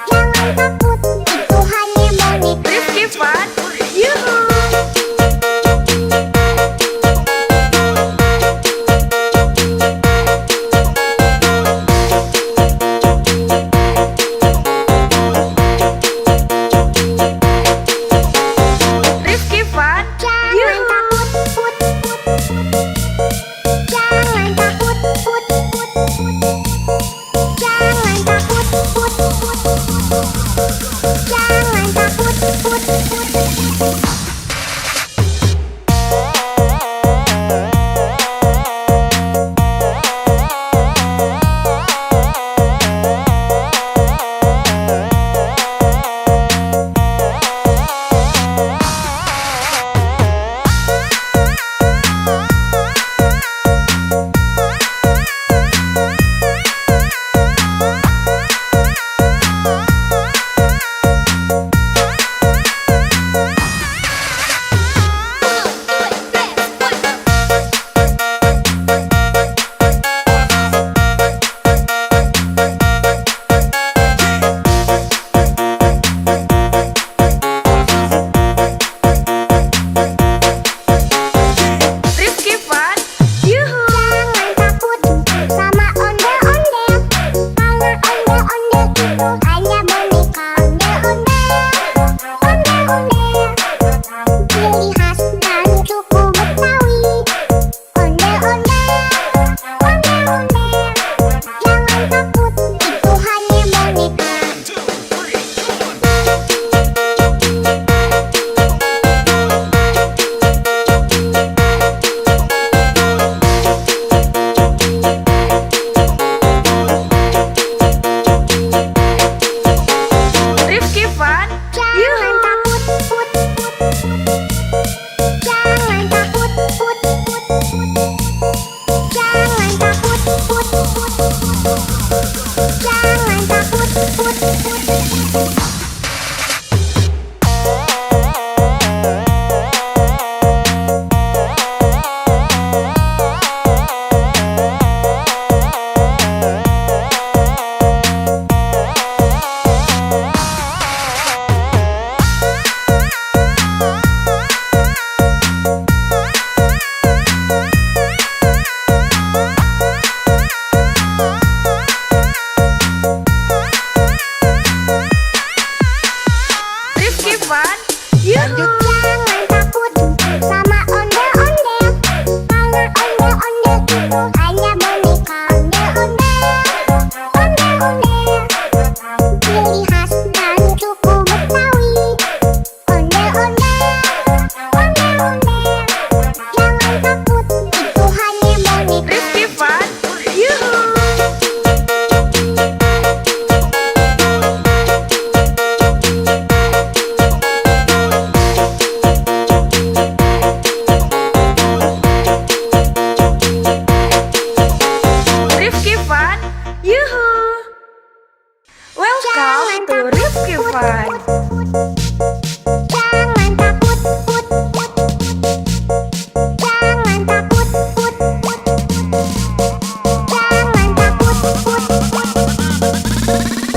Jangan takut, itu hanya boneka. Rifki Fun. Yuhu! Rifki Fun. Jangan Yuhu! takut, put, put, put. Jangan takut, put, put, put. Jangan takut, put, put, put. Jangan takut, put, put, put. Rifki Fun. Yuhu! Jangan takut sama ondel-ondel. Karena ondel-ondel itu hanya boneka ondel-ondel. Ondel-ondel, ciri khas dari suku Betawi. Ondel-ondel, ondel-ondel. Jangan takut, itu hanya boneka. Rifki Fun. Jangan Yuhu! takut, put, put, put. Jangan takut, put, put, put. Jangan takut, put, put, put. Jangan takut, put, put, put. Rifki Fun. Yuhu! Jangan takut sama ondel-ondel. Karena ondel-ondel itu hanya boneka ondel-ondel. Ondel-ondel, ciri khas dari suku Betawi. Ondel-ondel, ondel-ondel. Jangan takut, itu hanya boneka. Rifki Fun. Yuhu! Rifki Fun. Yuhu! Welcome to Rifki Fun. Jangan takut, put, put, put. Jangan takut, put, put, put. Jangan takut, put, put, put.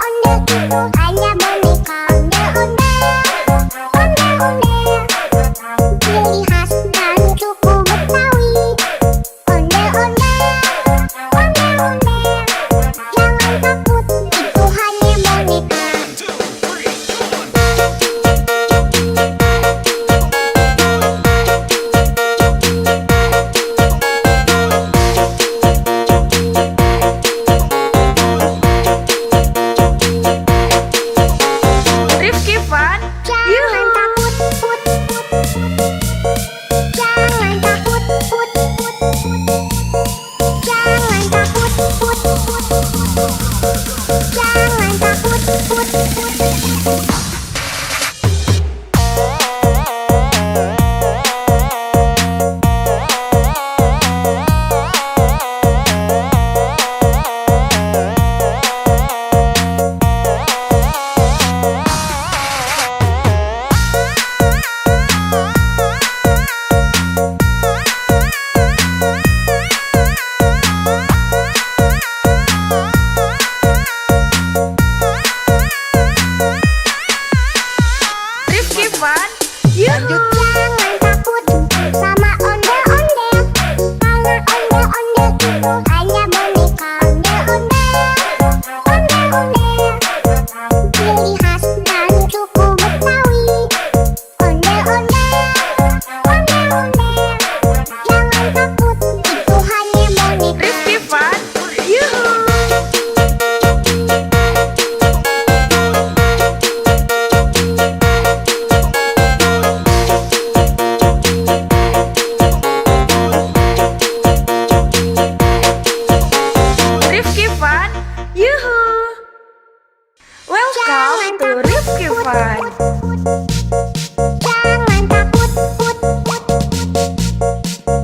ondel-ondel itu hanya boneka ondel-ondel. Ciri khas dan suku Betawi. Ondel-ondel, ondel-ondel. Jangan takut, itu hanya boneka. Rifki Fun, Jangan takut, put. Jangan takut, put. Jangan takut, put. Jangan takut, put. Rifki Fun, Yuhu. Jangan takut sama ondel-ondel. Karena ondel-ondel itu hanya boneka ondel-ondel. Ciri khas dan suku Betawi. Ondel-ondel, ondel-ondel. Jangan takut, itu hanya boneka. Rifki Fun, Yuhu. Rifki Fun, Yuhu. Welcome to Rifki Fun. Jangan takut, put.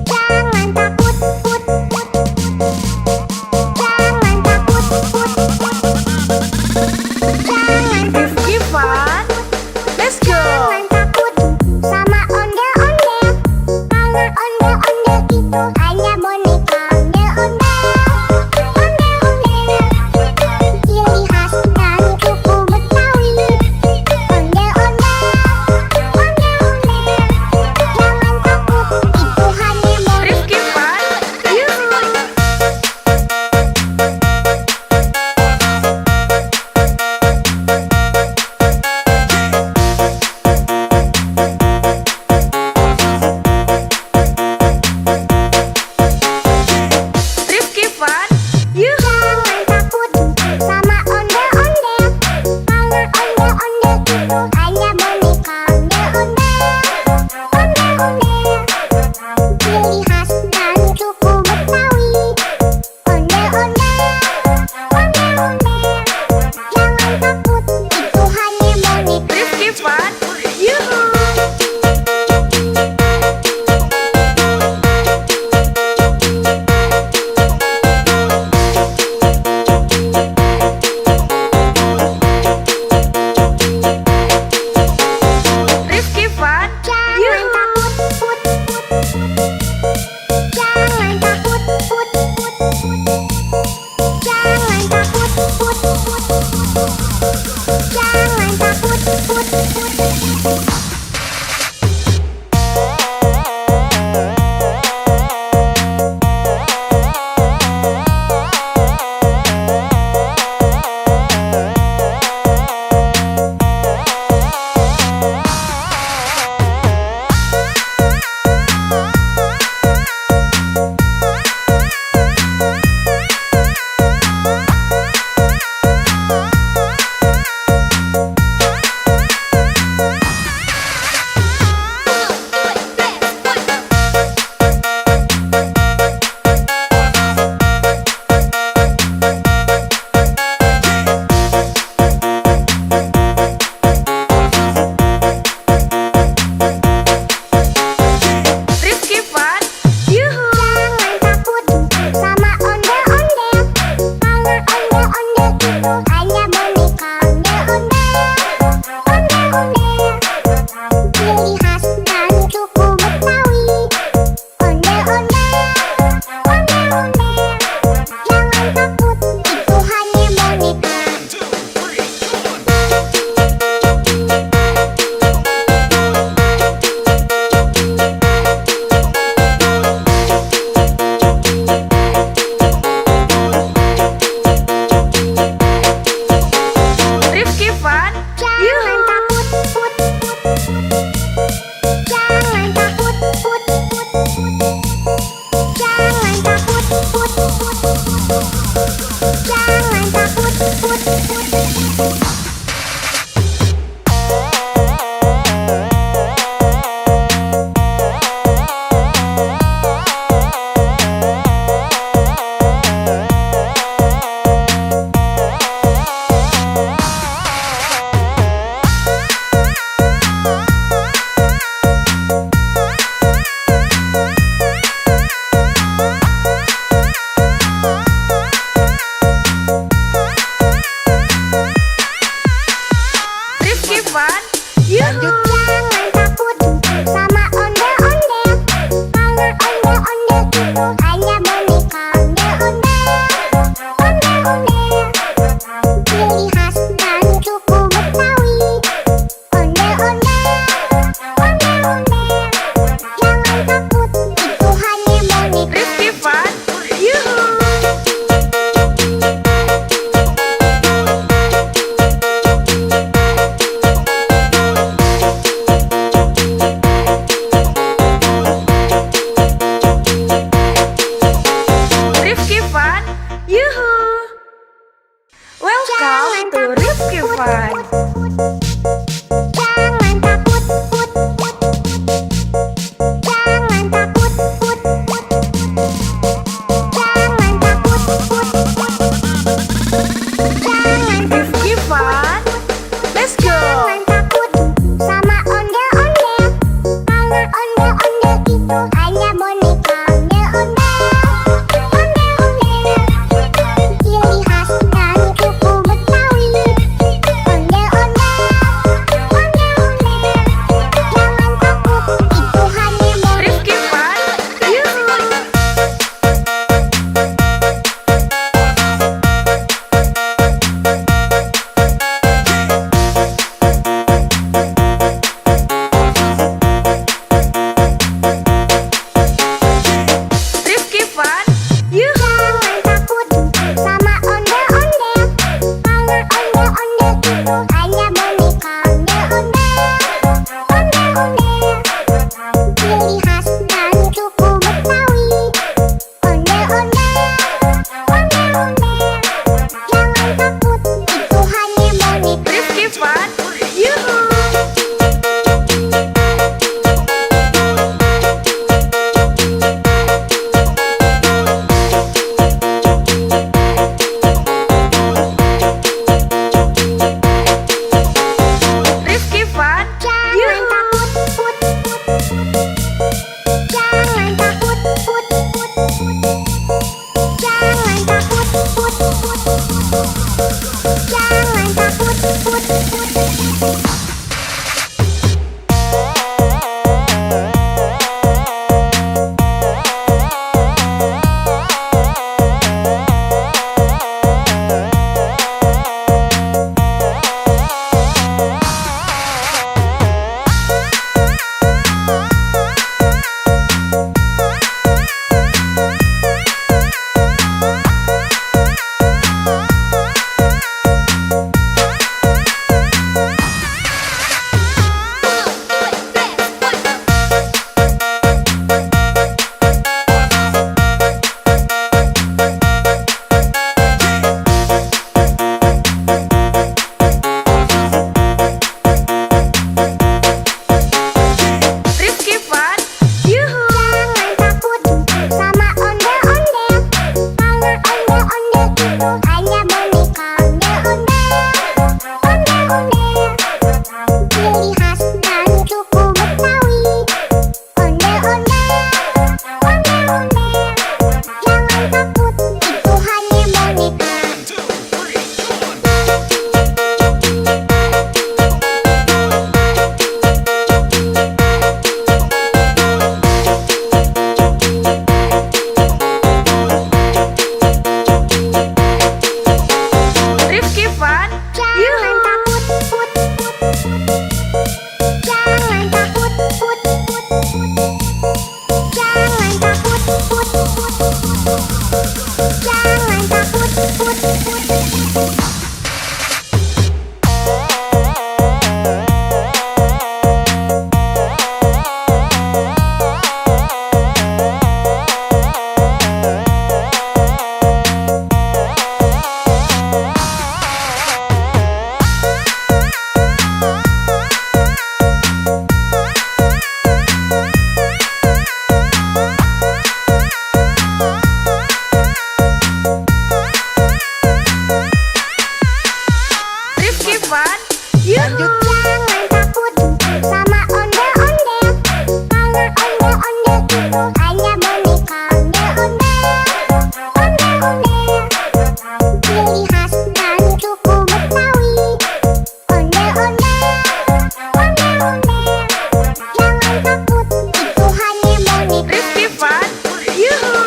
Jangan takut, put. Jangan takut, put. Jangan Rifki Fun, let's go. Jangan takut sama ondel-ondel. Karena ondel-ondel itu hanya boneka ondel-ondel. Ciri khas dan suku Betawi. Ondel-ondel, ondel-ondel. Jangan takut, itu hanya boneka. Rifki Fun, Yuhu. Rifki Fun, Yuhu. Jangan takut sama ondel-ondel. Karena ondel-ondel itu hanya boneka ondel-ondel. Ciri khas dan suku Betawi. Ondel-ondel, ondel-ondel. Jangan takut, itu hanya boneka. Rifki Fun, Yuhu. Rifki Fun, Jangan Yuhu. takut, put. Jangan takut, put. Jangan takut, put. Jangan takut, put. Fun. Jangan takut, put, put. Jangan takut, put, put. Jangan takut, put, put. Jangan Rifki Fun. Let's go. Jangan takut sama ondel-ondel. Karena ondel-ondel itu hanya boneka ondel-ondel. Ondel-ondel, ciri khas dari suku Betawi. Ondel-ondel, ondel-ondel. Jangan takut, itu hanya boneka. Rifki Fun. Yuhu. Rifki Fun. Yuhu. Jangan takut sama ondel-ondel. Karena ondel-ondel itu hanya boneka ondel-ondel. Ondel-ondel, ciri khas dari suku Betawi. Ondel-ondel, ondel-ondel. Jangan takut, itu hanya boneka. Rifki Fun. Yuhu. Rifki Fun. Jangan Yuhu. takut, put, put, put. Jangan takut, put, put, put. Jangan takut, put, put, put. Jangan takut, put, put, put. Rifki Fun. Yuhu. Jangan takut sama ondel-ondel. Karena ondel-ondel itu hanya boneka ondel-ondel. Ondel-ondel, ciri khas dari suku Betawi. Ondel-ondel, ondel-ondel. Jangan takut, itu hanya boneka. Rifki Fun. Jangan Yuhu. takut, put, put, put. Jangan takut, put, put, put. Jangan takut, put, put, put. Jangan takut, put, put, put. Rifki Fun. Yuhu. Jangan takut sama ondel-ondel. Karena ondel-ondel itu hanya boneka ondel-ondel. Ondel-ondel, ciri khas dari suku Betawi. Ondel-ondel, ondel-ondel. Jangan takut, itu hanya boneka. Rifki Fun. Yuhu.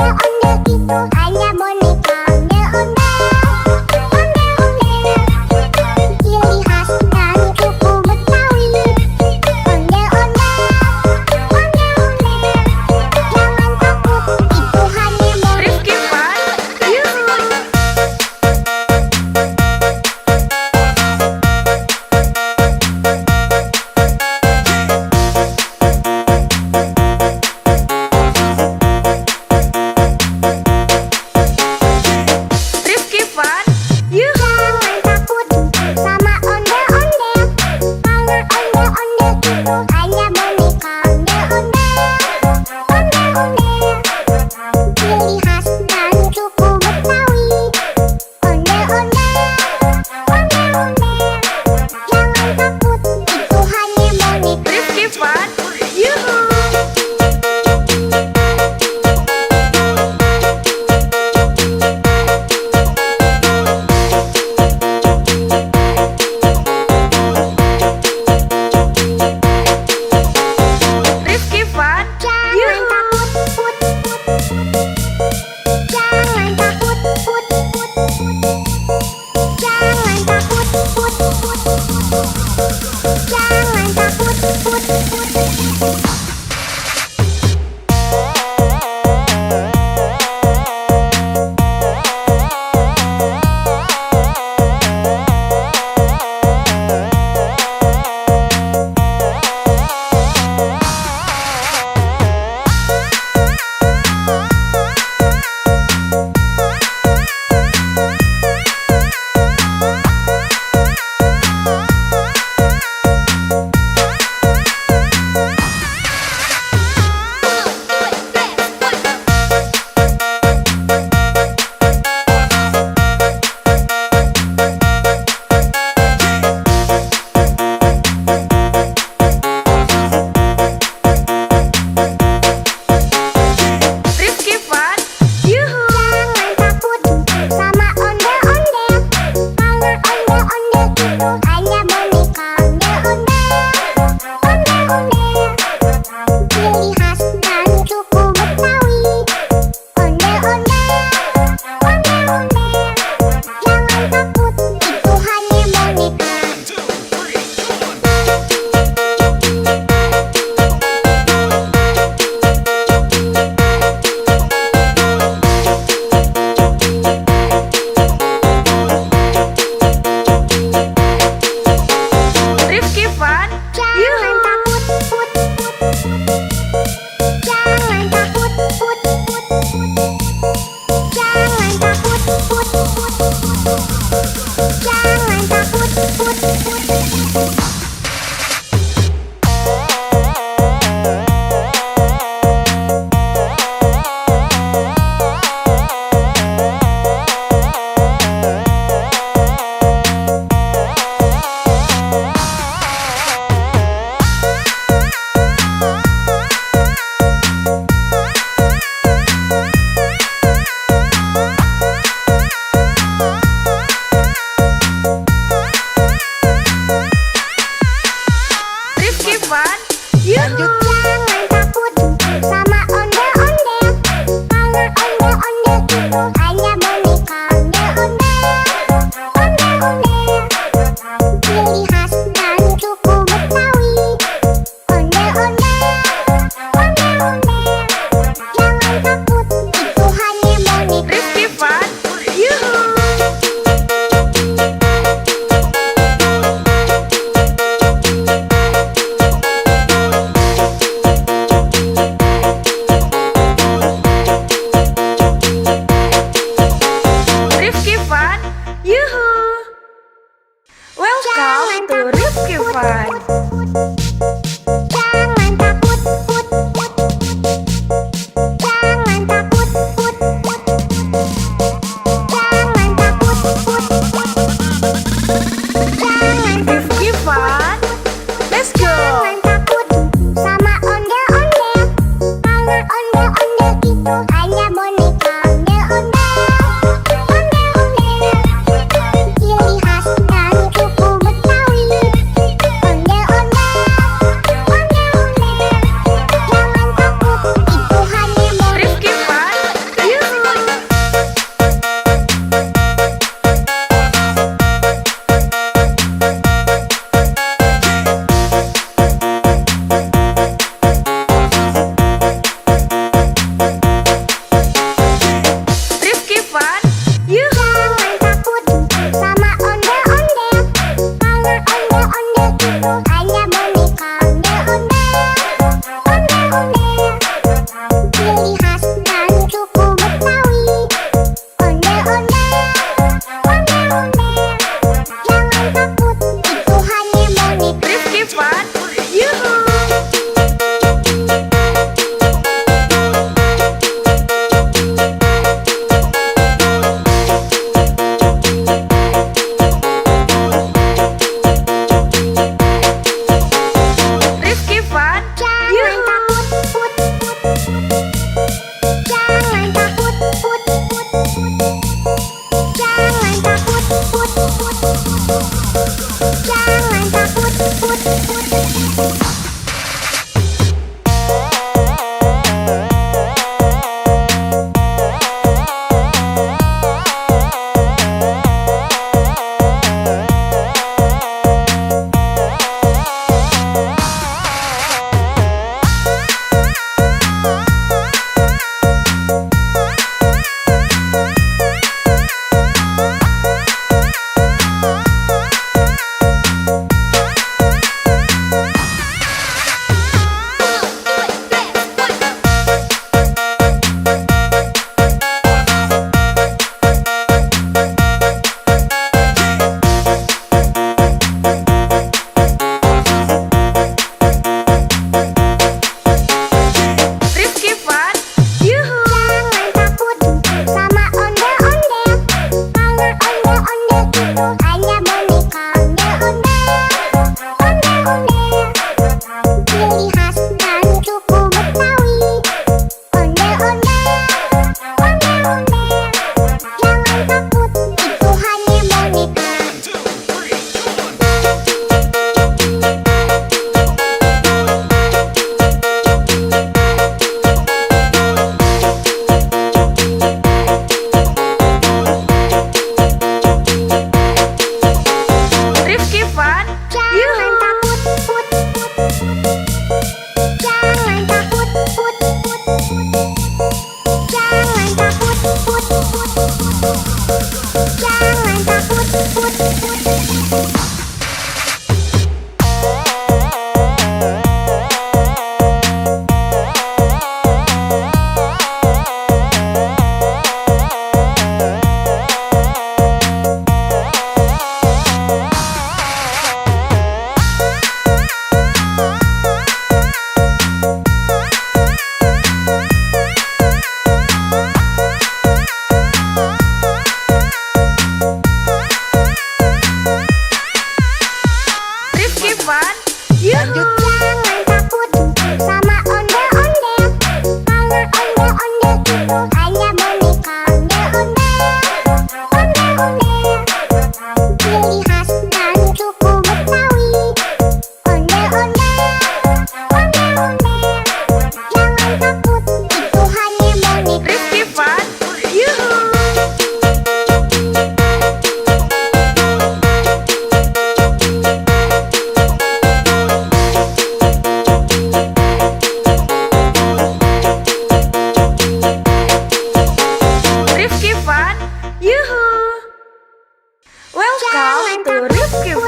Ondel-ondel itu hanya boneka ondel-ondel. Ondel-ondel, ciri khas dari suku Betawi. Ondel-ondel, ondel-ondel, jangan takut, itu hanya Rifki boneka. Fun, yuhu.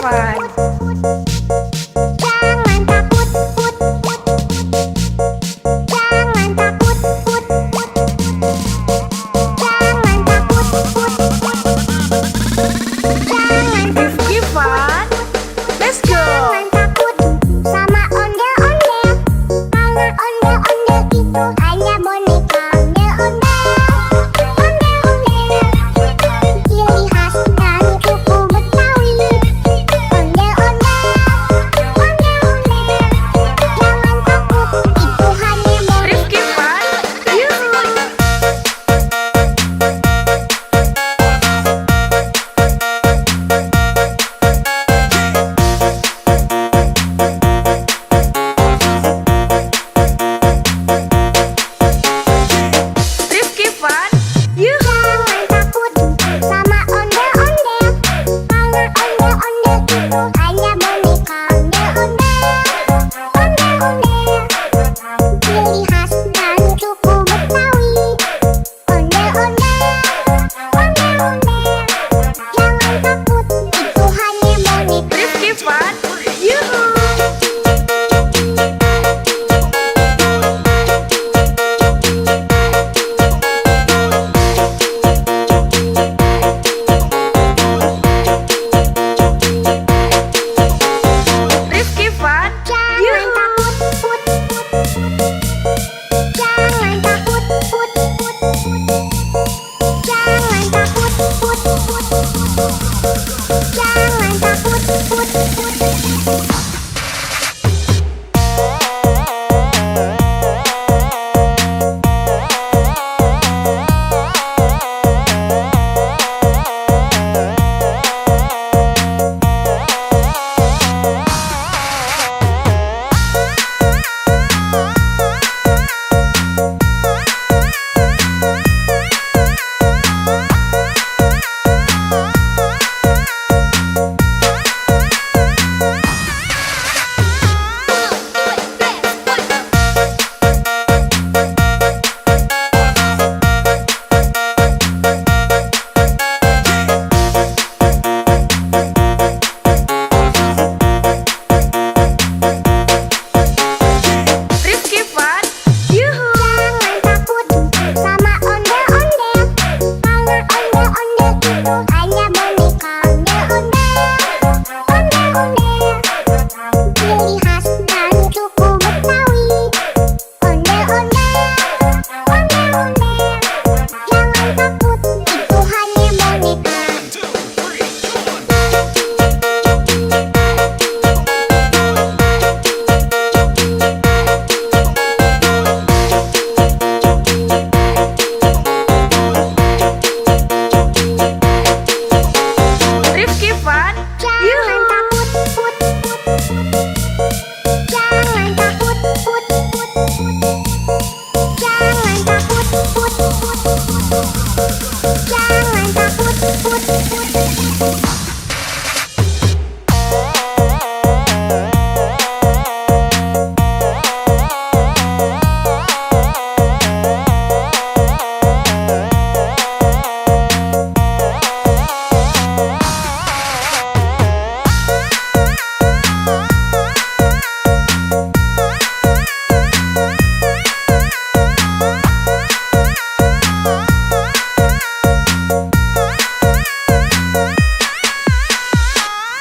Fun. Jangan takut, put, put. Jangan takut, put, put. Jangan takut, put, put. Jangan Rifki Fun. Let's go. Jangan takut sama ondel-ondel. Karena ondel-ondel itu hanya boneka. Ondel-ondel, ondel-ondel. Ciri khas dari suku Betawi. Ondel-ondel, ondel-ondel. Jangan takut, itu hanya boneka. Rifki Fun. Yuhu. Rifki Fun. Yuhu. Jangan takut sama ondel-ondel. Karena ondel-ondel itu hanya boneka. Ondel-ondel, ondel-ondel. Ciri khas dari suku Betawi. Ondel-ondel, ondel-ondel. Jangan takut, itu hanya boneka. Rifki Fun. Yuhu. Rifki Fun. Jangan Yuhu. takut, put, put. Jangan takut, put, put. Jangan takut, put, put. Jangan takut, put, put. Rifki Fun. Yuhu. Jangan takut sama ondel-ondel. Karena ondel-ondel itu hanya boneka. Ondel-ondel, ondel-ondel. Ciri khas dari suku Betawi. Ondel-ondel, ondel-ondel. Jangan takut, itu hanya boneka. Rifki Fun. Jangan Yuhu. takut, put, put. Jangan takut, put, put. Jangan takut, put, put. Jangan takut, put, put.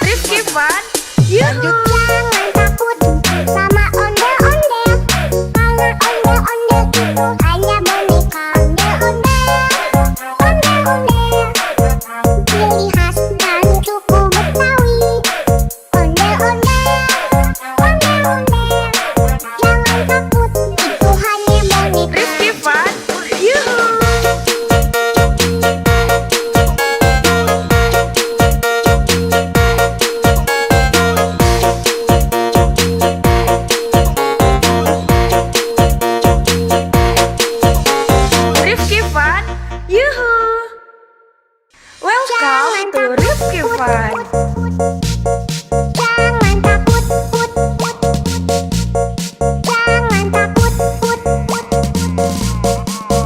Rifki Fun. Yuhu. Jangan takut sama ondel-ondel. Karena ondel-ondel itu hanya boneka. Ondel-ondel, ondel-ondel. Ciri khas dari suku Betawi. Ondel-ondel, ondel-ondel. Jangan takut, itu hanya boneka. Rifki Fun. Yuhu. Rifki Fun. Yuhu. Welcome to Rifki Fun. Jangan takut, put, put. Jangan takut, put, put.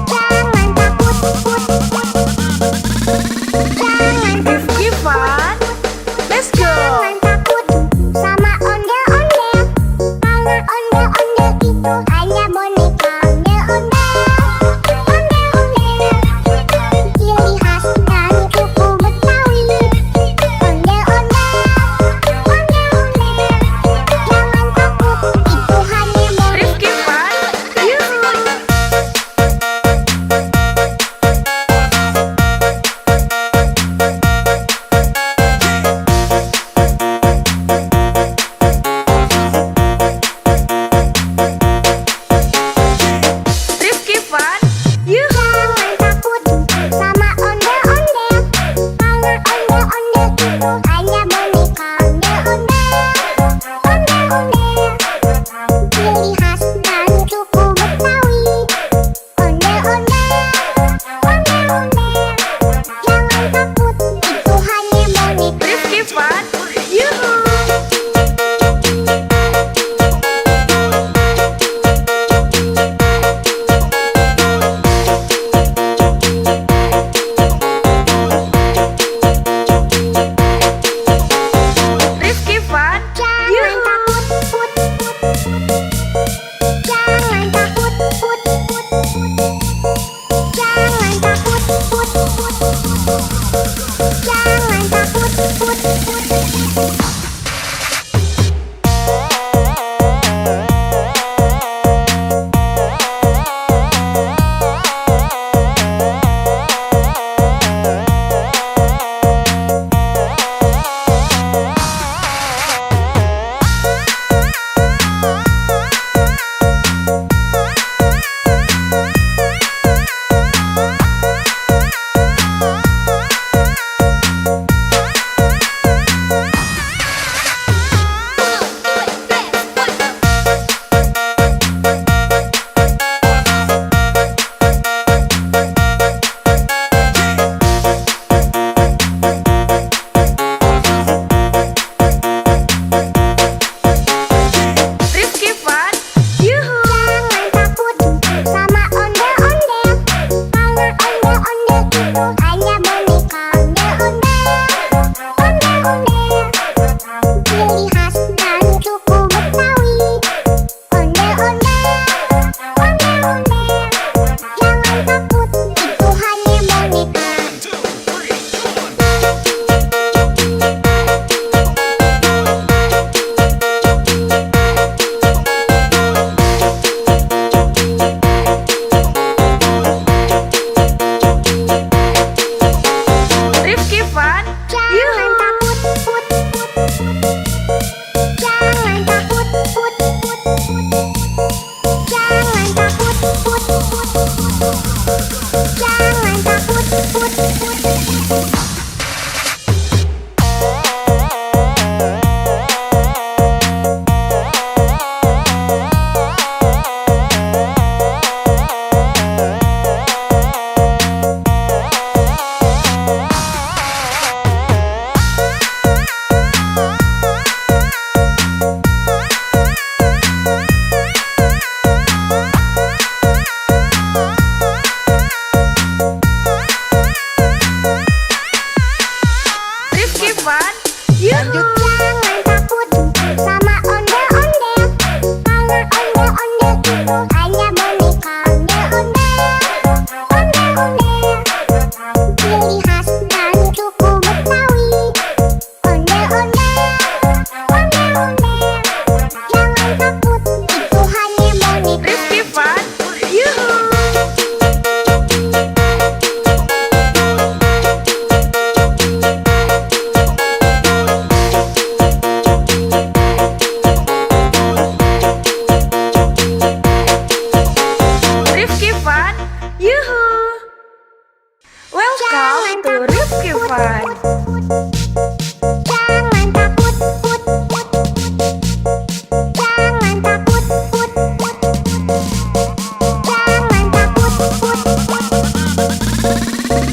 Jangan takut, put, put. Jangan Rifki Fun. Let's go. Jangan Fun. Jangan takut, put, put. Jangan takut, put, put. Jangan takut, put, put.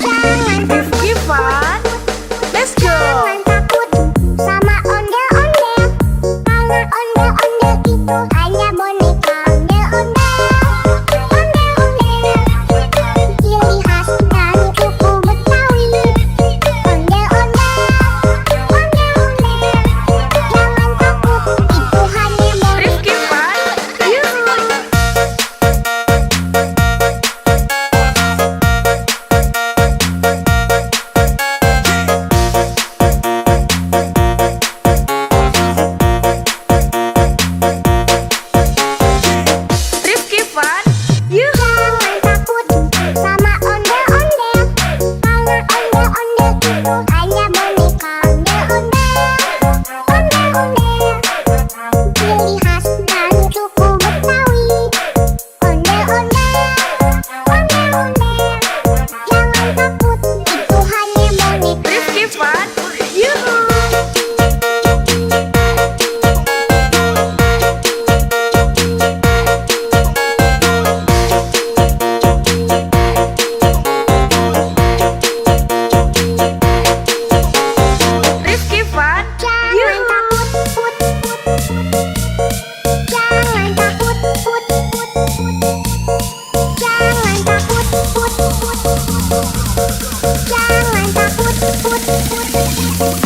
Jangan Rifki Fun. Let's go. Jangan takut sama ondel-ondel, karena ondel-ondel itu hanya boneka. Ondel-ondel, ondel-ondel, ciri khas dan suku Betawi. Ondel-ondel, ondel-ondel, jangan takut, itu hanya boneka. Rifki Fun. Yuhu. Rifki Fun. Yuhu. Jangan takut sama ondel-ondel, karena ondel-ondel itu hanya boneka. Ondel-ondel, ondel-ondel, ciri khas dan suku Betawi. Ondel-ondel, ondel-ondel, jangan takut, itu hanya boneka. Rifki Fun. Yuhu. Rifki Fun. Jangan Yuhu. takut, put, put. Jangan takut, put, put. Jangan takut, put, put. Jangan takut, put, put.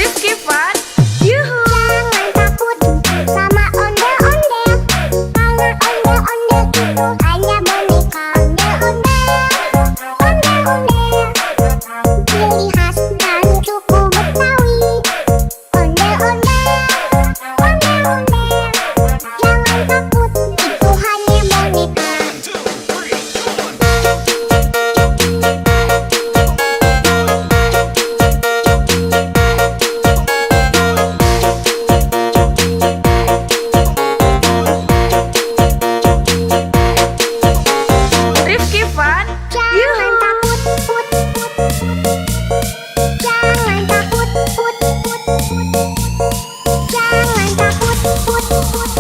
Rifki Fun. Yuhu. Jangan takut sama ondel-ondel, karena ondel-ondel itu hanya boneka. Ondel-ondel, ondel-ondel, ciri khas dan suku Betawi. Ondel-ondel, ondel-ondel, jangan takut, itu hanya boneka. Rifki Fun. Jangan takut, put, put. Jangan takut, put, put. Jangan takut, put, put.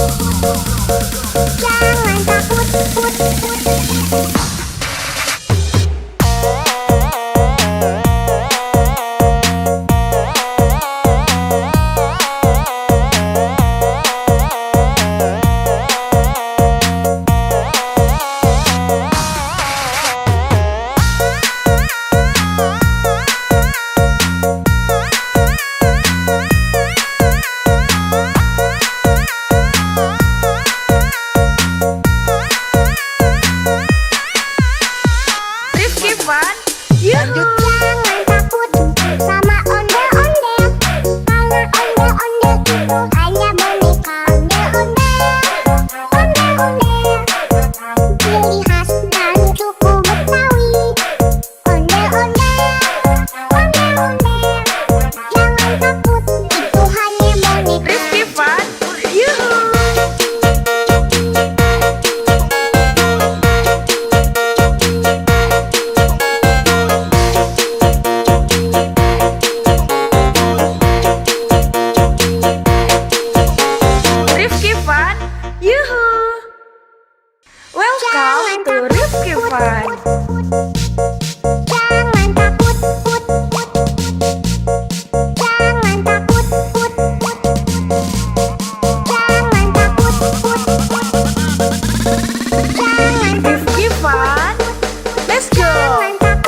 Jangan takut, put, put. Rifki Fun. Yuhu. Jangan takut sama ondel-ondel, karena ondel-ondel itu hanya boneka. Ondel-ondel, ondel-ondel, ciri khas dan suku Betawi. Ondel-ondel, ondel-ondel, jangan takut, itu hanya boneka. Rifki Fun. Yuhu. Rifki Fun. Yuhu. Welcome to Rifki Fun. Jangan takut, put, put. Jangan takut, put, put. Jangan takut, put, put. Jangan Rifki Fun. Let's go. Jangan takut.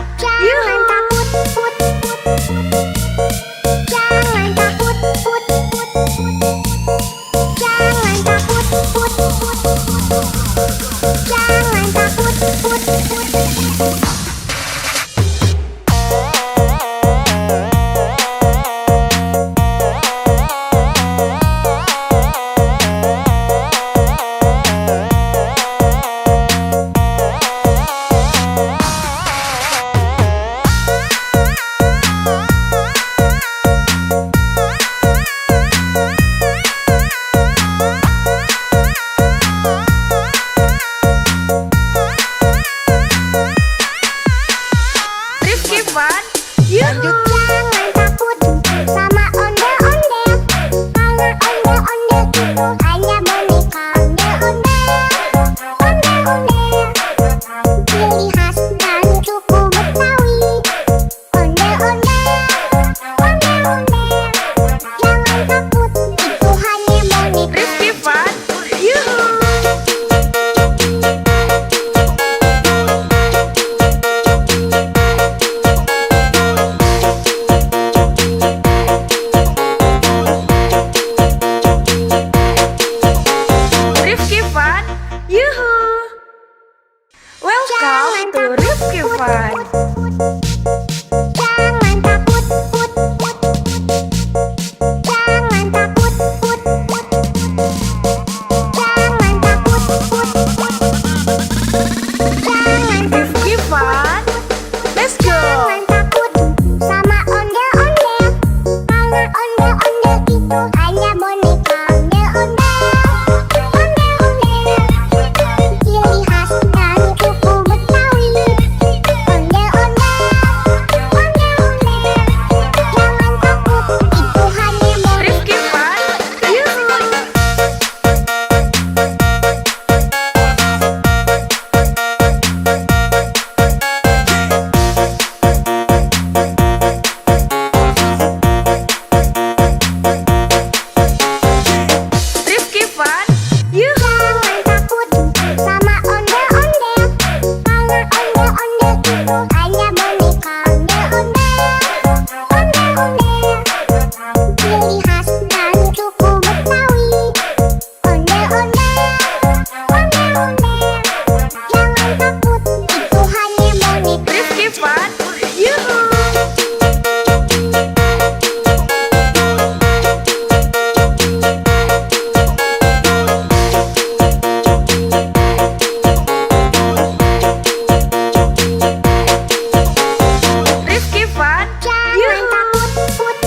Jangan takut, put. Jangan takut, put. Jangan takut, put. Jangan takut, put. Rifki Fun, Yuhu. Jangan takut sama ondel-ondel, karena ondel-ondel itu hanya boneka. Ondel-ondel, ciri khas dari suku Betawi. Ondel-ondel, jangan takut, itu hanya boneka. Rifki Fun, Yuhu. Rifki Fun, Yuhu. Welcome to Rifki Fun. Jangan takut, put. Jangan takut, put. Jangan takut, put. Jangan Rifki Fun, let's go. Jangan takut sama ondel-ondel, karena ondel-ondel itu hanya boneka. Ondel-ondel, ciri khas dari suku Betawi. Ondel-ondel, jangan takut, itu hanya boneka. Rifki Fun, Yuhu. Rifki Fun, Yuhu. Jangan takut sama ondel-ondel, karena ondel-ondel itu hanya boneka. Ondel-ondel, ciri khas dari suku Betawi. Ondel-ondel, jangan takut, itu hanya boneka. Rifki Fun, Yuhu. Rifki Fun, Jangan Yuhu. takut, put.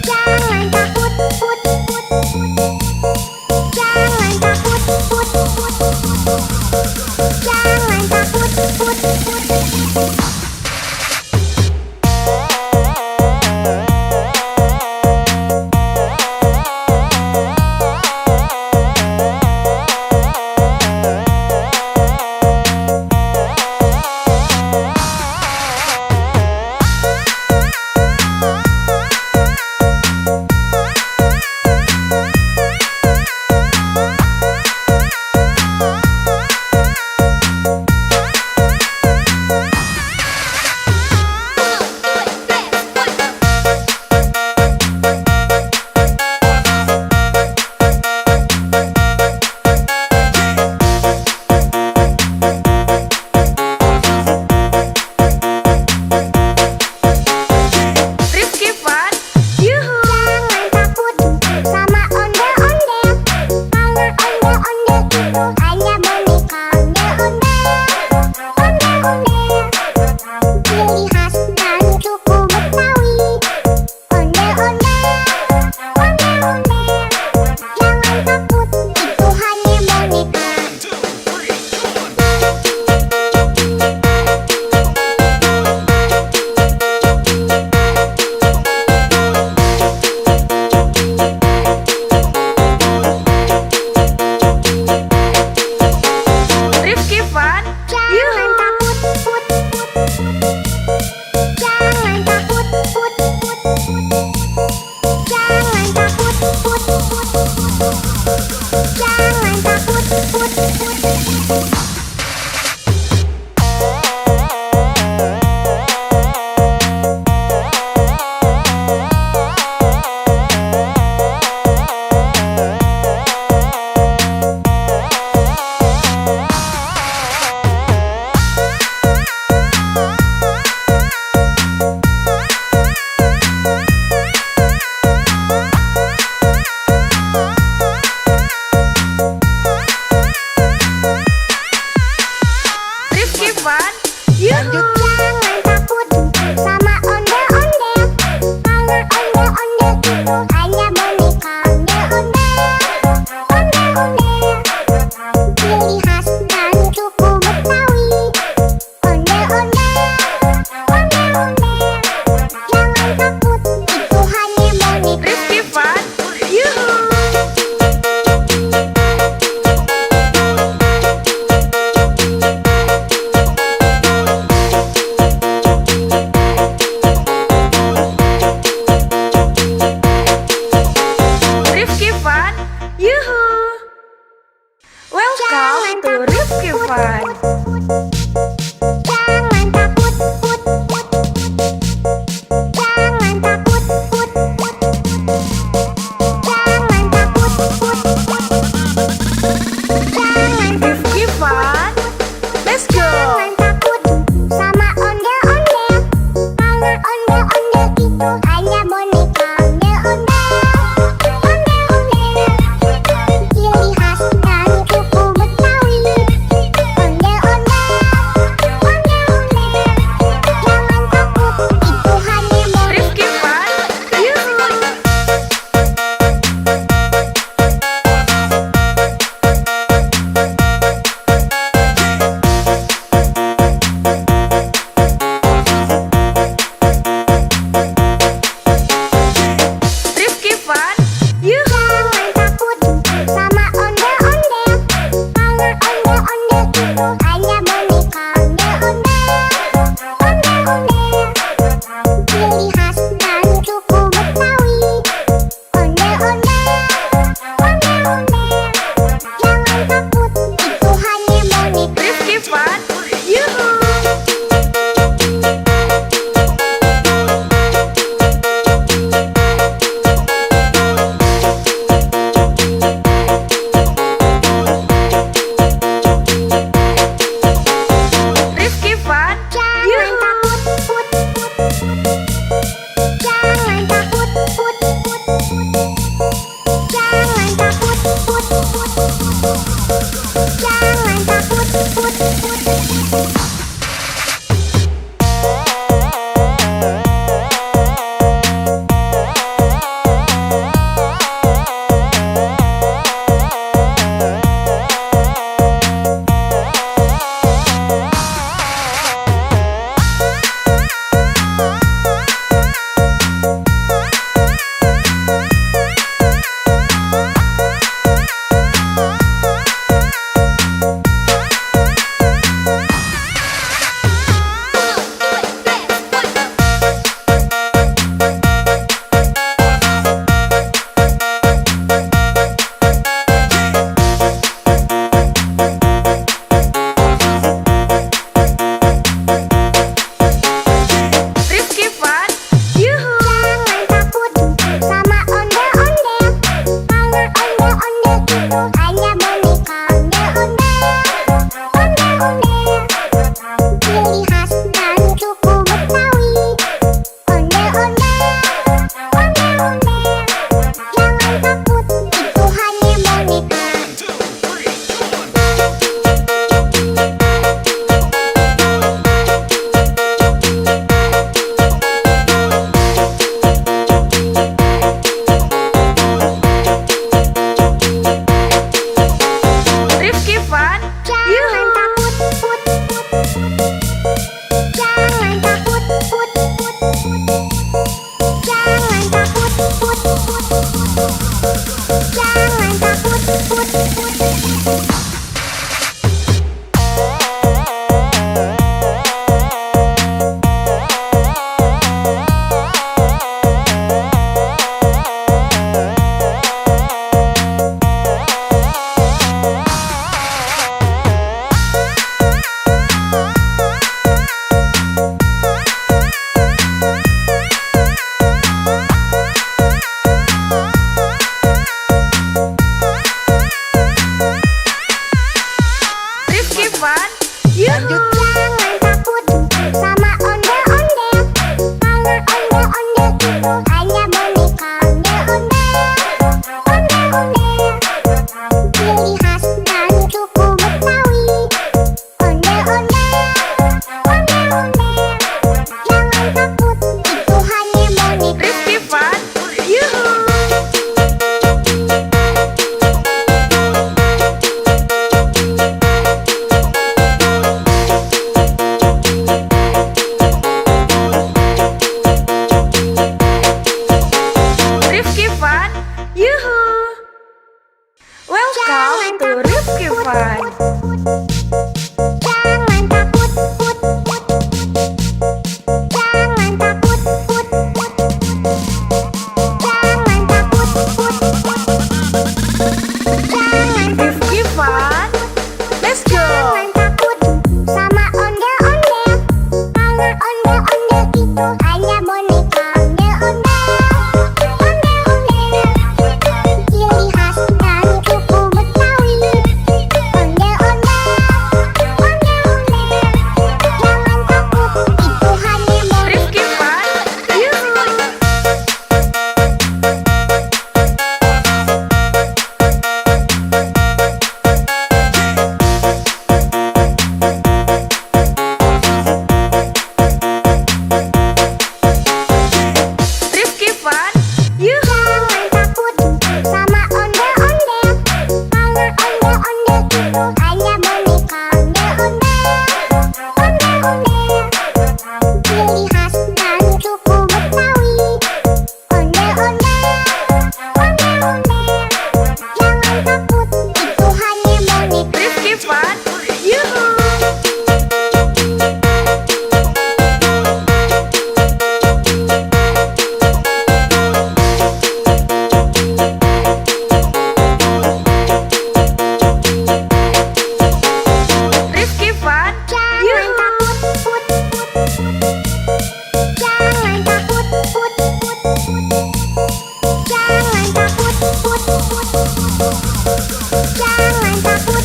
Jangan takut, put. Jangan takut, put. Jangan takut, put. Rifki Fun, Yuhu. Jangan takut sama ondel-ondel, karena ondel-ondel itu hanya boneka. Ondel-ondel, ciri khas dari suku Betawi. Ondel-ondel, jangan takut, itu hanya boneka. Rifki Fun, Jangan Yuhu. takut, put. itu hanya boneka ondel-ondel, ciri khas dari suku Betawi. Ondel-ondel, jangan takut, itu hanya boneka. Rifki Fun, yuhu. Rifki Fun, yuhu. Jangan takut sama ondel-ondel, karena ondel-ondel itu hanya boneka ondel-ondel, ciri khas dari suku Betawi. Ondel-ondel, jangan takut, itu hanya boneka. Rifki Fun, yuhu. Rifki Fun, Jangan yuhu. takut, jangan takut, jangan takut, jangan takut.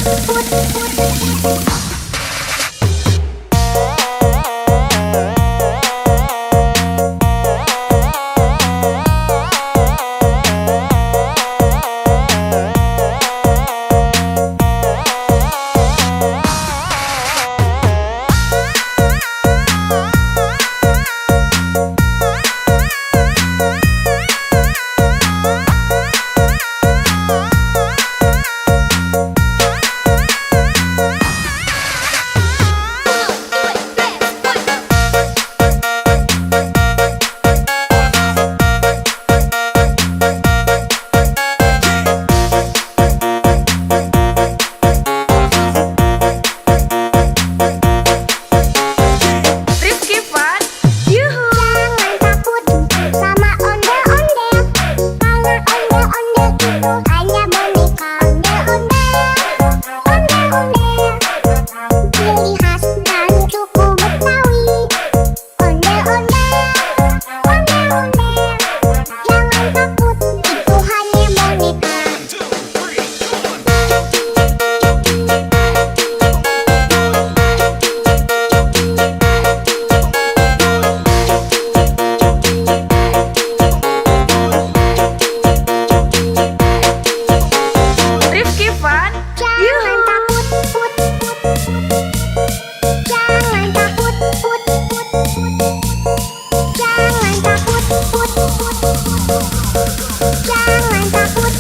Rifki Fun, yuhu. Jangan takut sama ondel-ondel, karena ondel-ondel itu hanya boneka ondel-ondel, ciri khas dari suku Betawi. Ondel-ondel, jangan takut, itu hanya boneka. Rifki Fun, Jangan yuhu. takut, jangan takut, jangan takut, jangan takut.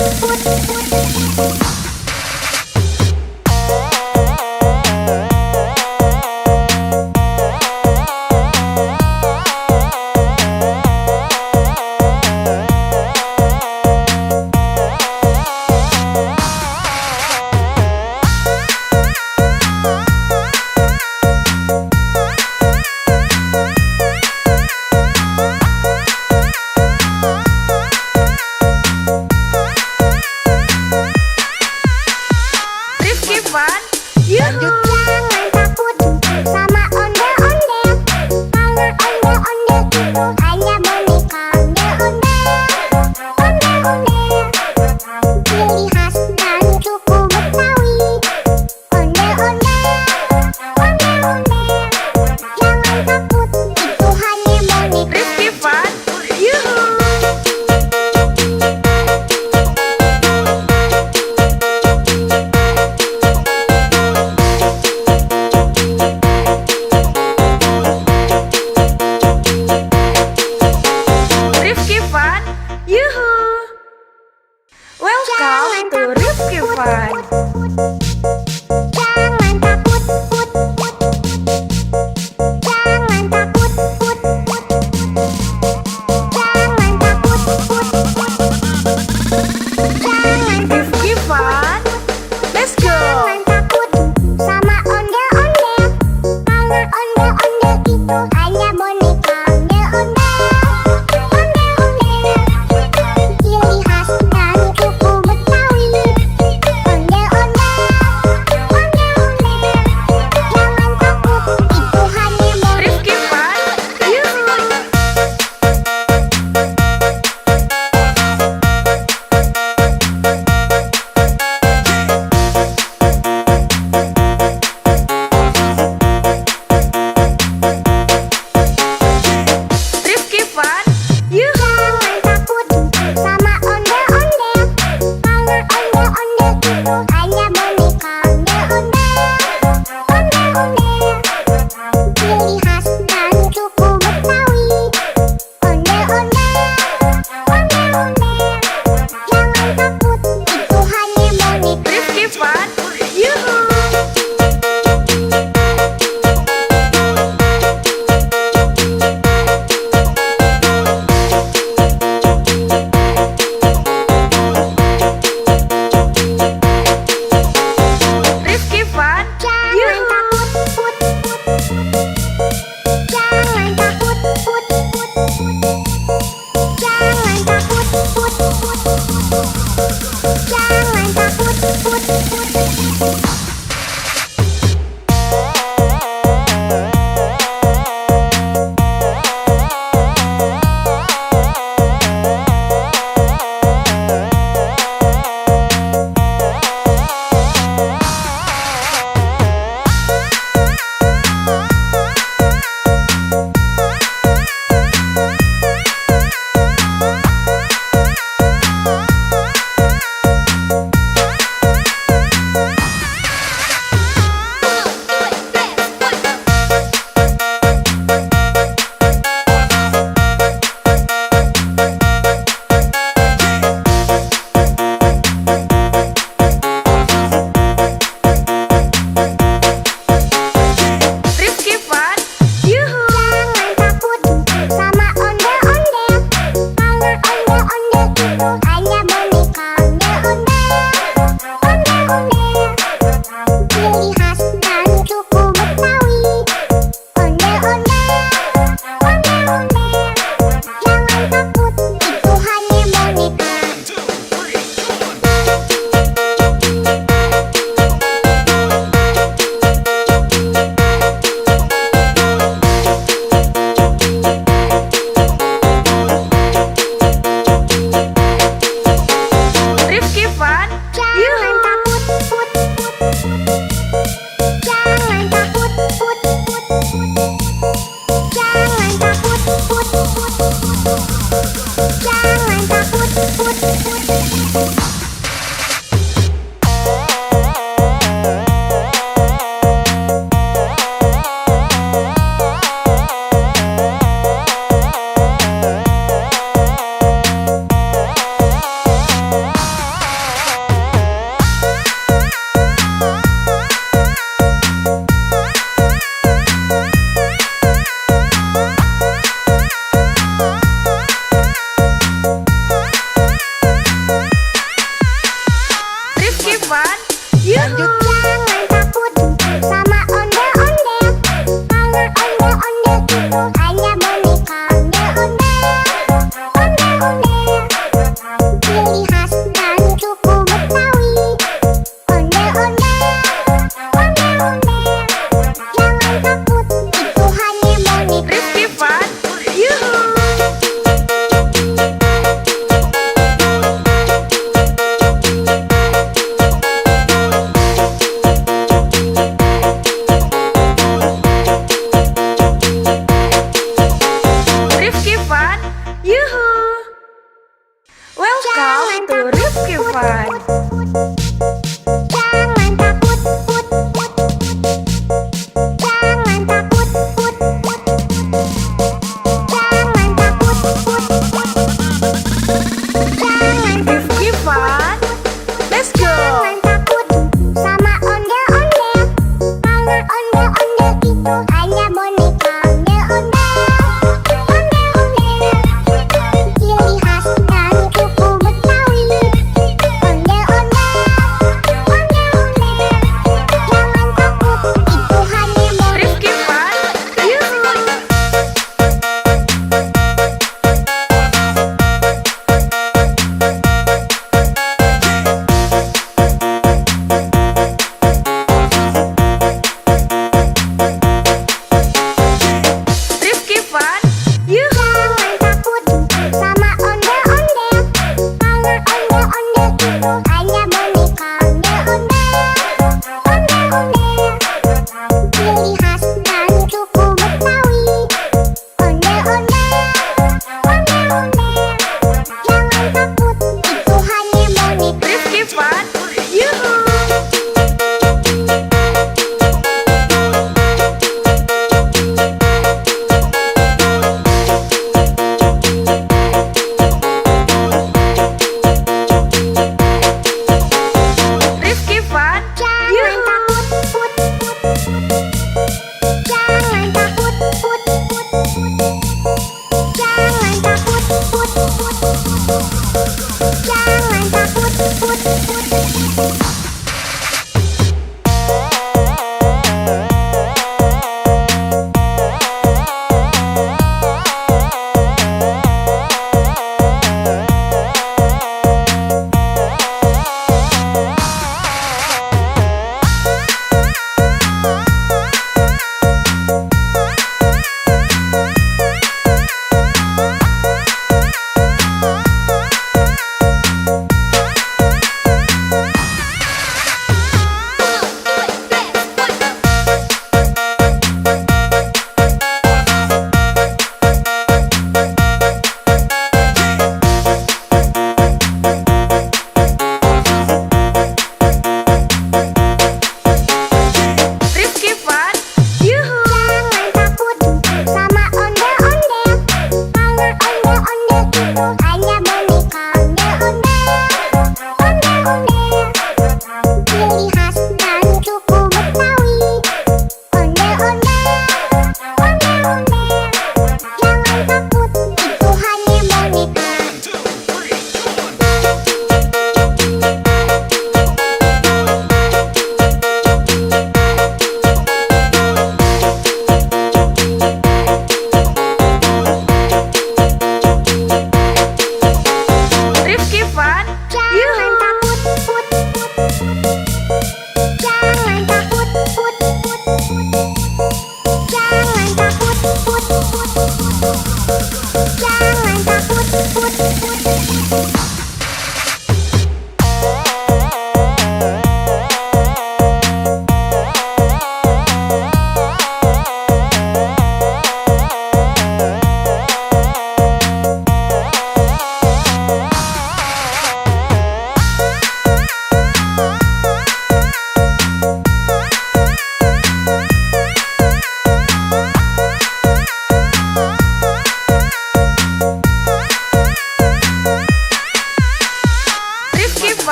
Rifki Fun, yuhu. Jangan takut sama ondel-ondel, karena ondel-ondel itu hanya boneka ondel-ondel, ciri khas dari suku Betawi. Ondel-ondel, jangan takut, itu hanya boneka. Rifki Fun, yuhu. Rifki Fun, yuhu. Welcome to Rifki Fun. Jangan takut, jangan takut, jangan takut, jangan Rifki Fun, let's go. jangan takut sama ondel-ondel, karena ondel-ondel itu hanya boneka ondel-ondel, ciri khas dari suku Betawi. Ondel-ondel, jangan takut, itu hanya boneka. Rifki Fun, yuhu.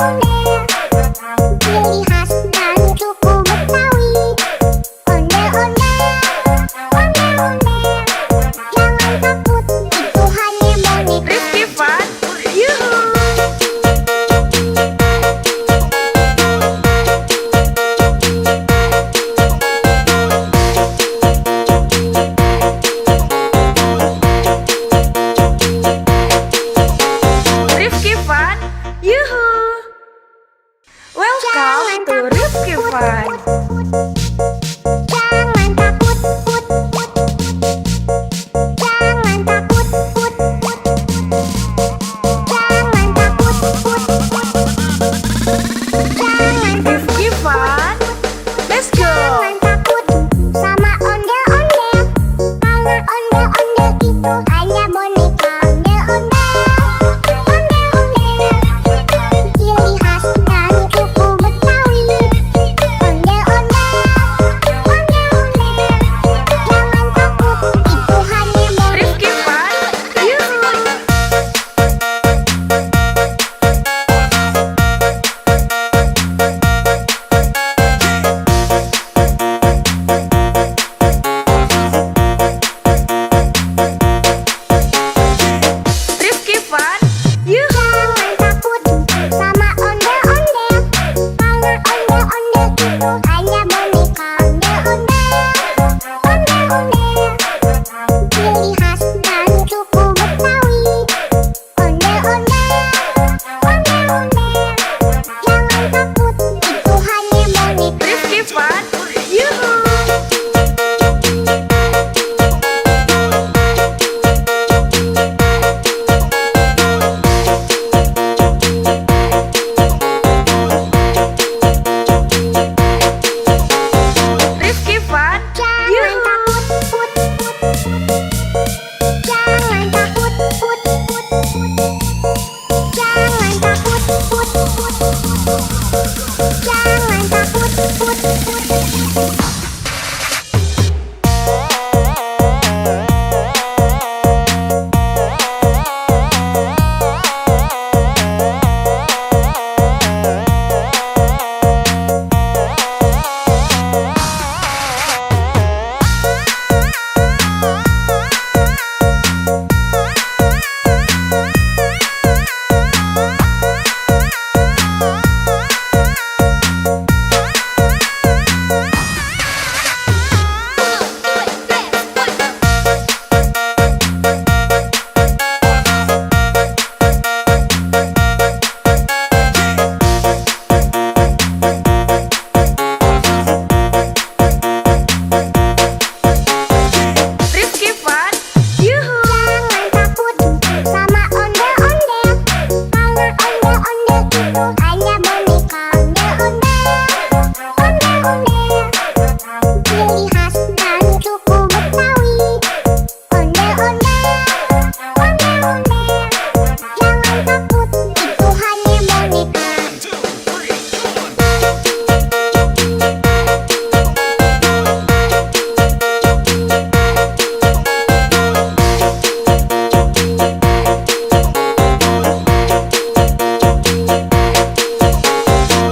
Ciri khas dari suku Betawi. Ondel-ondel, ondel-ondel, jangan takut, itu hanya boneka. Rifki Fun, yuhu. Rifki Fun, yuhu. Welcome to Rifki Fun. Jangan takut, put, put. Jangan takut, put, put. Jangan takut, put, put. Jangan Rifki Fun, let's go. Jangan takut sama ondel-ondel, karena ondel-ondel itu hanya boneka. Ondel-ondel, ondel-ondel, ciri khas dari suku Betawi. Ondel-ondel, ondel-ondel, jangan takut, itu hanya boneka. Rifki Fun, yuhu. Rifki Fun, yuhu. Jangan takut sama ondel-ondel, karena ondel-ondel itu hanya boneka. Ondel-ondel, ondel-ondel, ciri khas dari suku Betawi. Ondel-ondel, ondel-ondel, jangan takut, itu hanya boneka. Rifki Fun, yuhu. Rifki Fun, Jangan yuhu. takut, put, put. Jangan takut, put, put, put. Jangan takut, put, put. Jangan takut, put, put. Rifki Fun, yuhu. Jangan takut sama ondel-ondel, karena ondel-ondel itu hanya boneka. Ondel-ondel, ondel-ondel, ciri khas dari suku Betawi. Ondel-ondel, ondel-ondel, jangan takut, itu hanya boneka.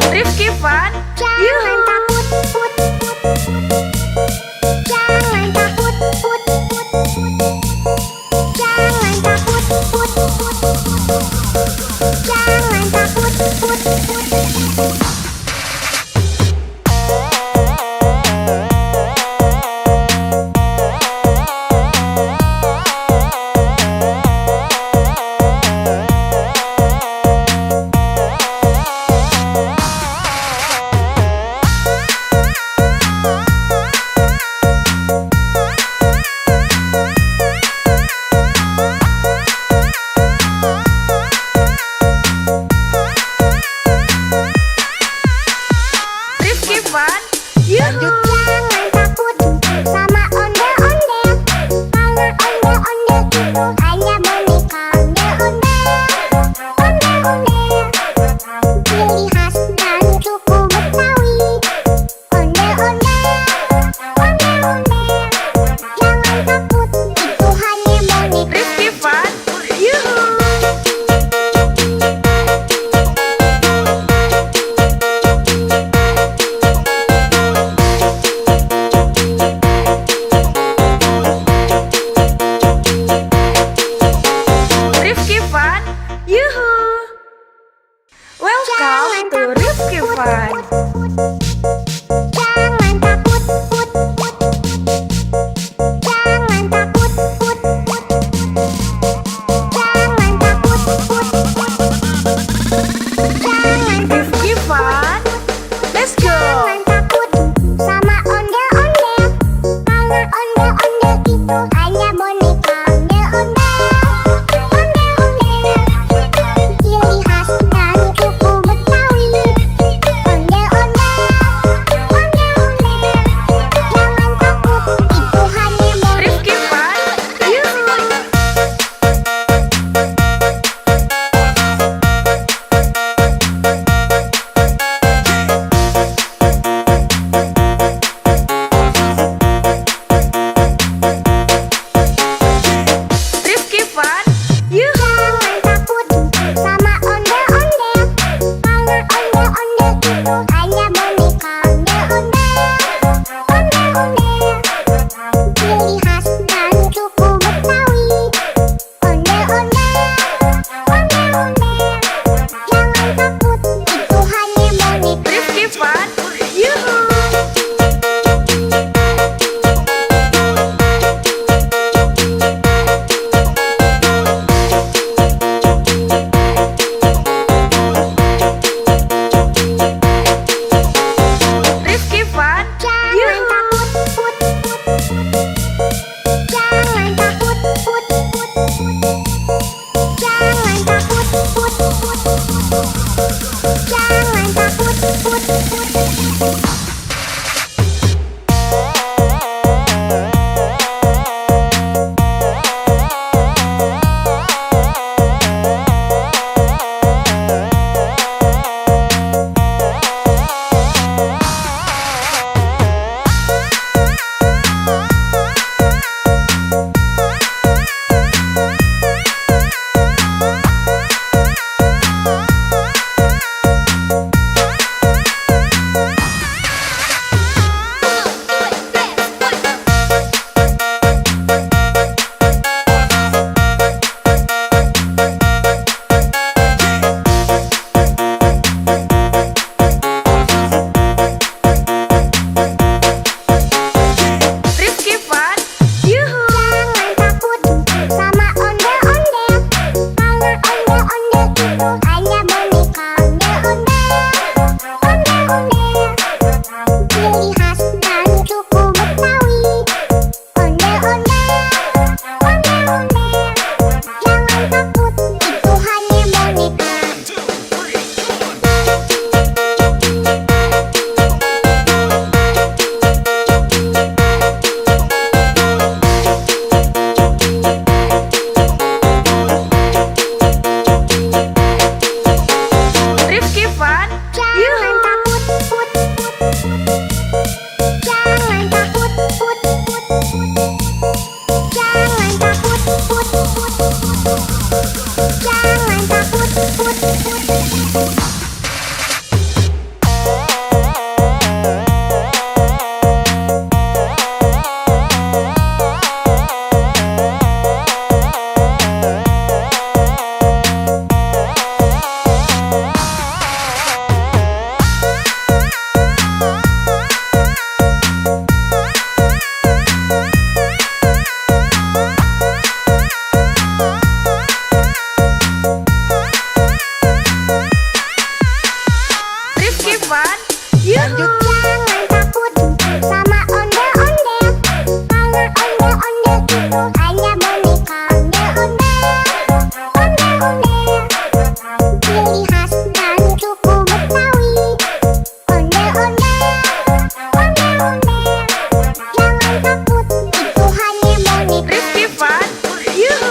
Rifki Fun, Jangan yuhu. takut, put, put. Jangan takut, put, put. Jangan takut, put, put. Jangan takut, put, put. Rifki Fun, let's go. Jangan takut sama ondel-ondel, karena ondel-ondel itu hanya boneka. Ondel-ondel, ondel-ondel, ciri khas dari suku Betawi. Ondel-ondel, ondel-ondel, jangan takut, itu hanya boneka. Rifki Fun, yuhu. Rifki Fun, yuhu. Jangan takut sama ondel-ondel, karena ondel-ondel itu hanya boneka. Ondel-ondel, ondel-ondel, ciri khas dari suku Betawi. Ondel-ondel, ondel-ondel, jangan takut, itu hanya boneka. Rifki Fun, yuhu. Rifki Fun, Jangan yuhu. takut, put, jangan takut, put, jangan takut, put, jangan takut, put. Rifki Fun, yuhu. Jangan takut sama ondel-ondel, karena ondel-ondel itu hanya boneka. Ondel-ondel, ondel-ondel, ciri khas dari suku Betawi. Ondel-ondel, ondel-ondel, jangan takut, itu hanya boneka. Rifki Fun, Jangan yuhu. takut, put, jangan takut, put, jangan takut, put, jangan takut, put. Rifki Fun, yuhu. Jangan takut sama ondel-ondel, karena ondel-ondel itu hanya boneka. Ondel-ondel, ciri khas dari suku Betawi. Ondel-ondel, ondel-ondel, jangan takut, itu hanya boneka. Rifki Fun, yuhu.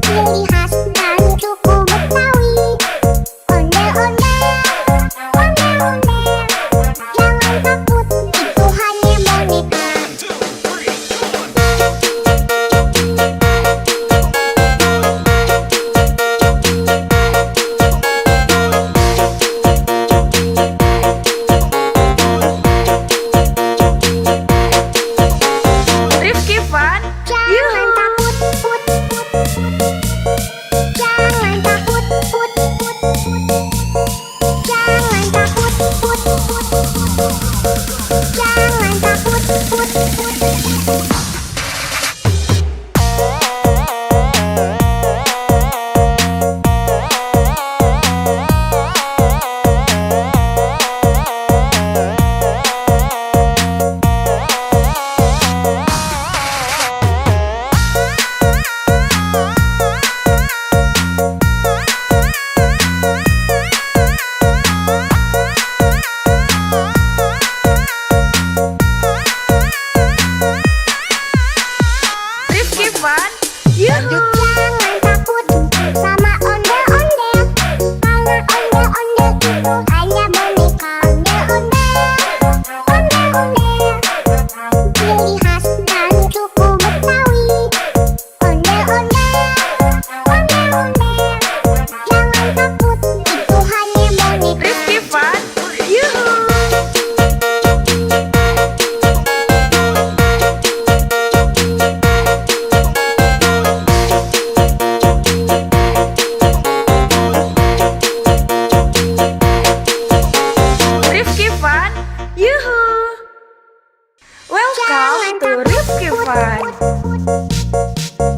ciri khas dari suku Betawi. Ondel-ondel, ondel-ondel, jangan takut, itu hanya boneka. Rifki Fun, Jangan takut, put, put, put. Jangan takut, put, put, put. Jangan takut, put, put, put. Jangan takut, put, put. Rifki Fun, Yuhu. Jangan takut sama ondel-ondel, karena ondel-ondel itu hanya boneka. Ondel-ondel, ondel-ondel, ciri khas dari suku Betawi. Ondel-ondel, ondel-ondel, jangan takut, itu hanya boneka. Rifki Fun, Yuhu. Rifki Fun, Yuhu. Welcome to Rifki Fun.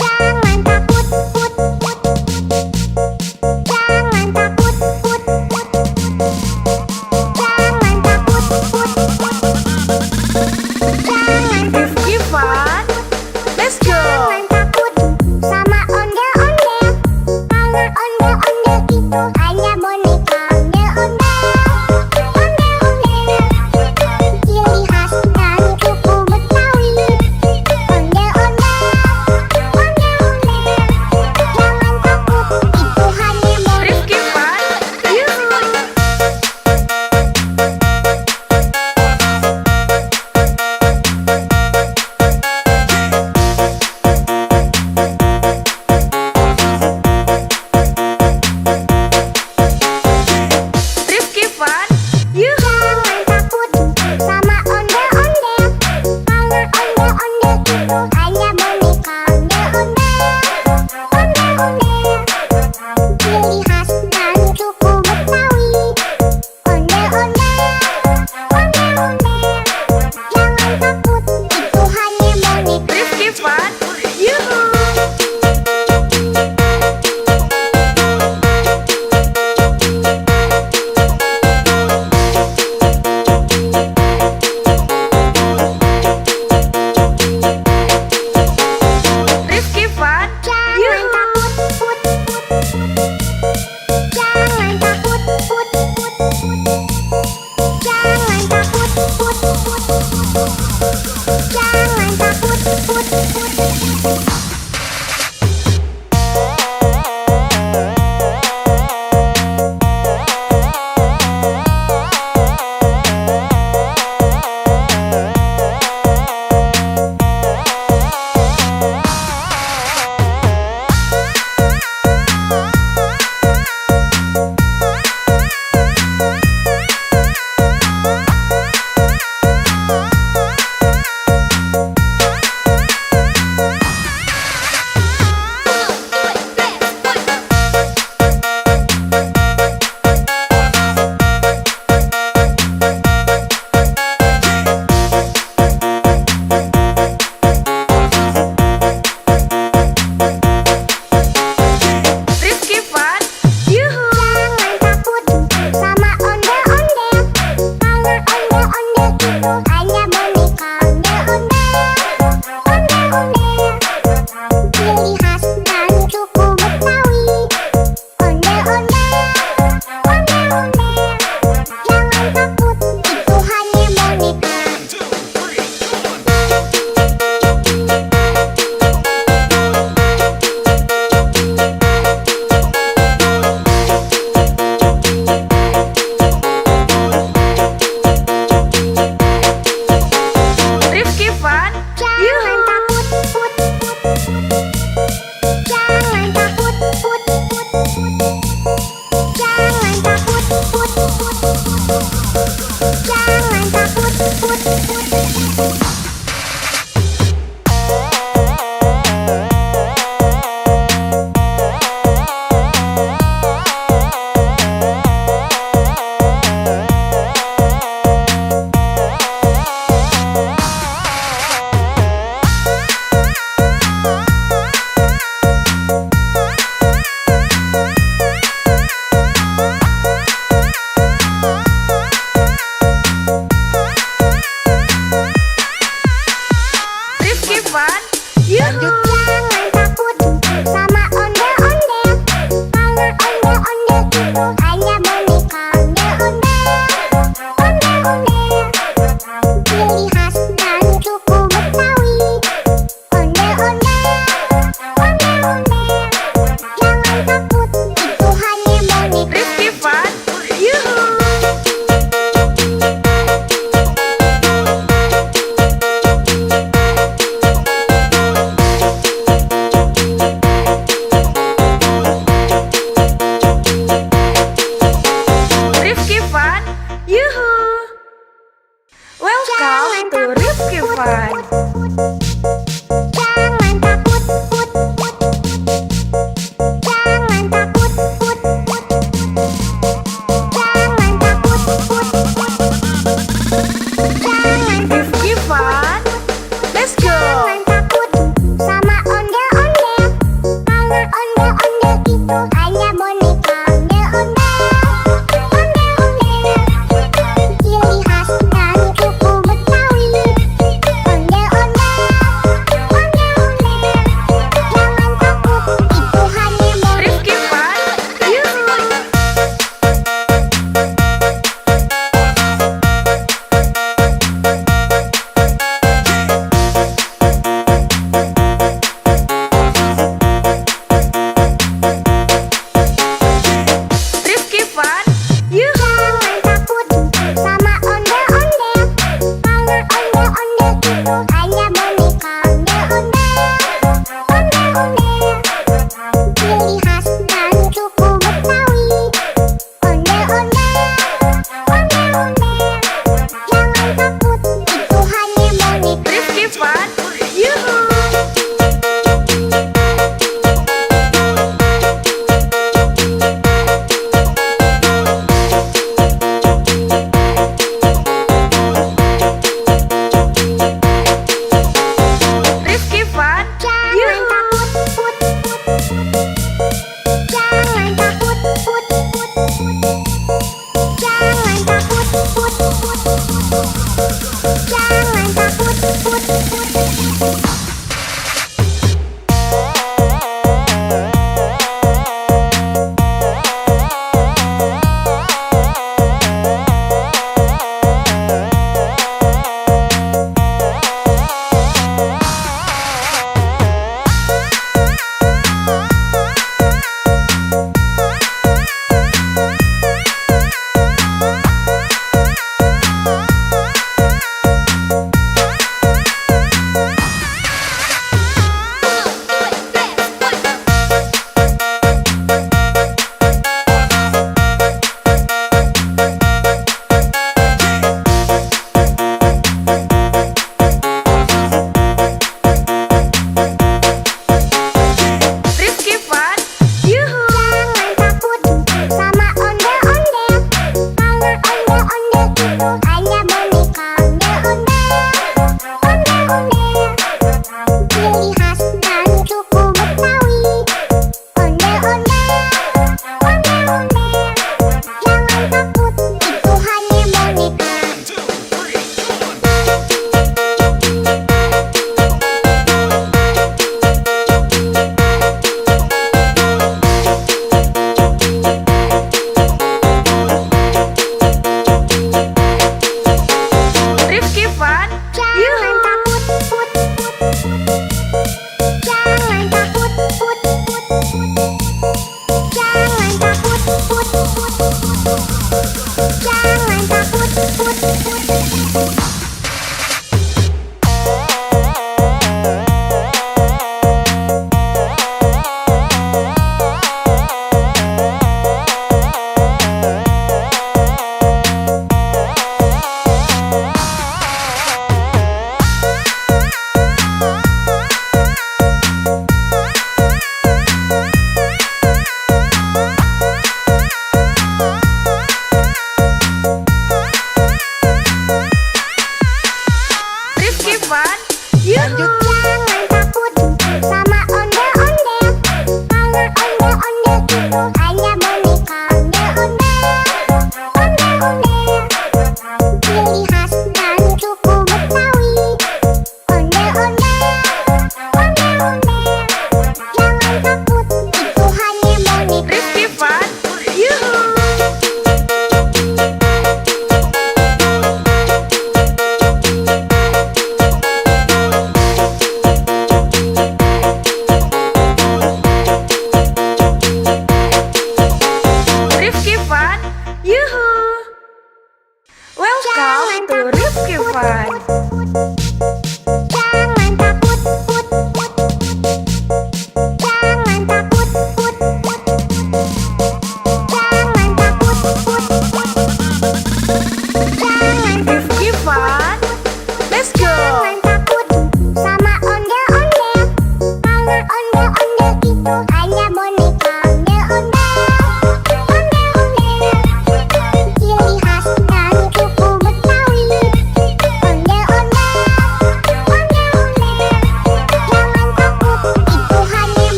Jangan takut, put, put. Jangan takut, put, put. Jangan takut, put, put. Jangan Rifki Fun, let's go. Jangan takut sama ondel-ondel, karena ondel-ondel itu hanya boneka. Ondel-ondel, ondel-ondel, ciri khas dari suku Betawi. Ondel-ondel, ondel-ondel, jangan takut, itu hanya boneka. Rifki Fun, Yuhu. Rifki Fun, Yuhu. Jangan takut sama ondel-ondel, karena ondel-ondel itu hanya boneka. Ondel-ondel, ciri khas dari suku Betawi. Ondel-ondel, ondel-ondel, jangan takut, itu hanya boneka. Rifki Fun, Yuhu. Rifki Fun, Jangan Yuhu. takut, put, put, put. Jangan takut, put, put, put. Jangan takut, put, put, put. Jangan takut, put, put.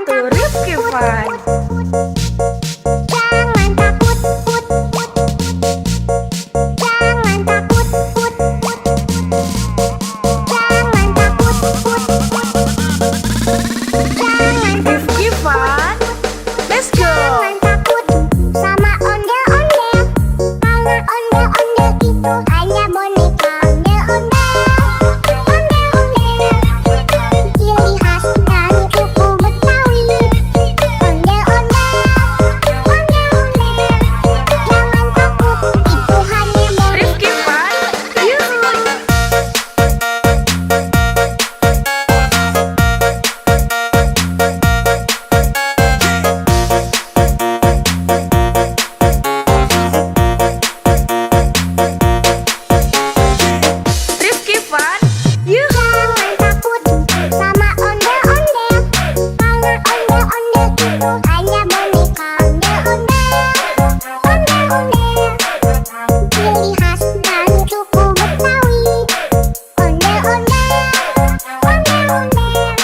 to Rifki Fun. Jangan takut, put, put. Jangan takut, put, put. Jangan takut, put, put. Jangan Rifki Fun. Let's go. Jangan takut sama ondel-ondel. Karena ondel-ondel itu hanya boneka ondel-ondel. Ondel-ondel, ciri khas dan suku Betawi. Ondel-ondel, ondel-ondel. Jangan takut, itu hanya boneka. Rifki Fun. Yuhu. Rifki Fun. Yuhu. Jangan takut sama ondel-ondel. Karena ondel-ondel itu hanya boneka ondel-ondel. Ondel-ondel, ciri khas dan suku Betawi. Ondel-ondel, ondel-ondel.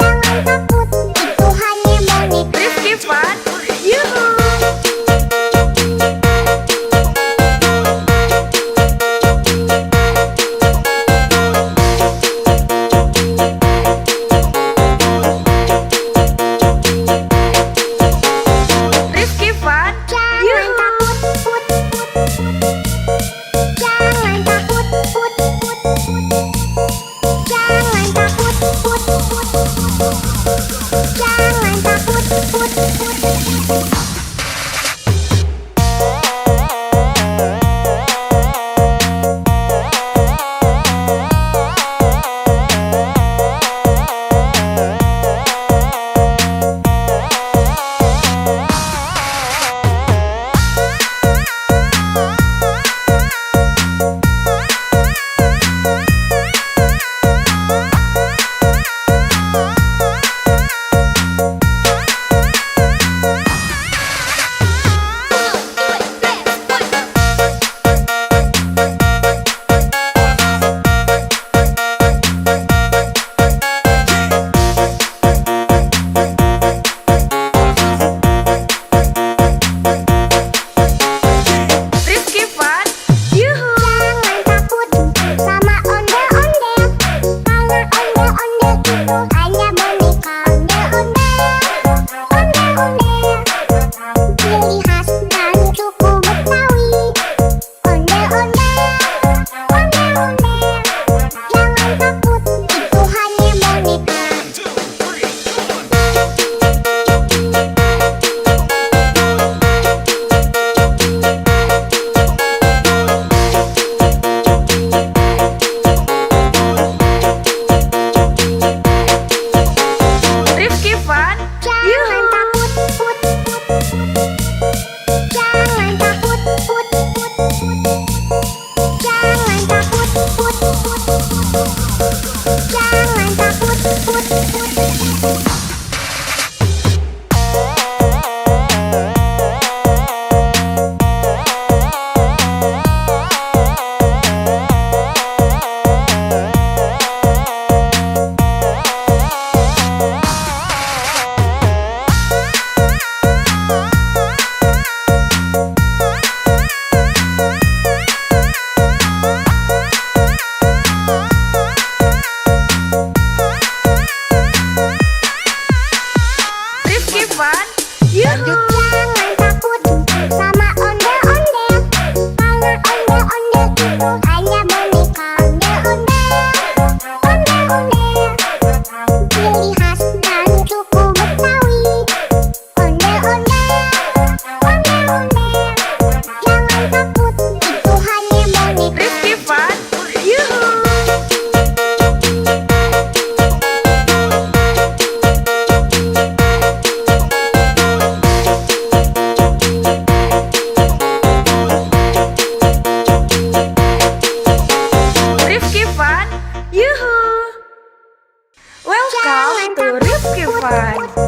Jangan takut, itu hanya boneka. Rifki Fun. Yuhu. Rifki Fun. Jangan Yuhu. takut, put, put. Jangan takut, put, put. Jangan takut, put, put. Jangan takut, put, put. Rifki Fun. Yuhu. Jangan takut sama ondel-ondel. Karena ondel-ondel itu hanya boneka ondel-ondel. Ondel-ondel, ciri khas dan suku Betawi. Ondel-ondel, ondel-ondel. Jangan takut, itu hanya boneka. Rifki Fun. Jangan takut, put, put. Jangan takut, put, put. Jangan takut, put, put. Jangan takut, put, put. Rifki Fun. Yuhu. Jangan takut sama ondel-ondel. Karena ondel-ondel itu hanya boneka ondel-ondel. Ondel-ondel, ciri khas dan suku Betawi. Ondel-ondel, ondel-ondel. Jangan takut, itu hanya boneka. Rifki Fun. Yuhu. Rifki Fun. Yuhu. Welcome to Rifki Fun.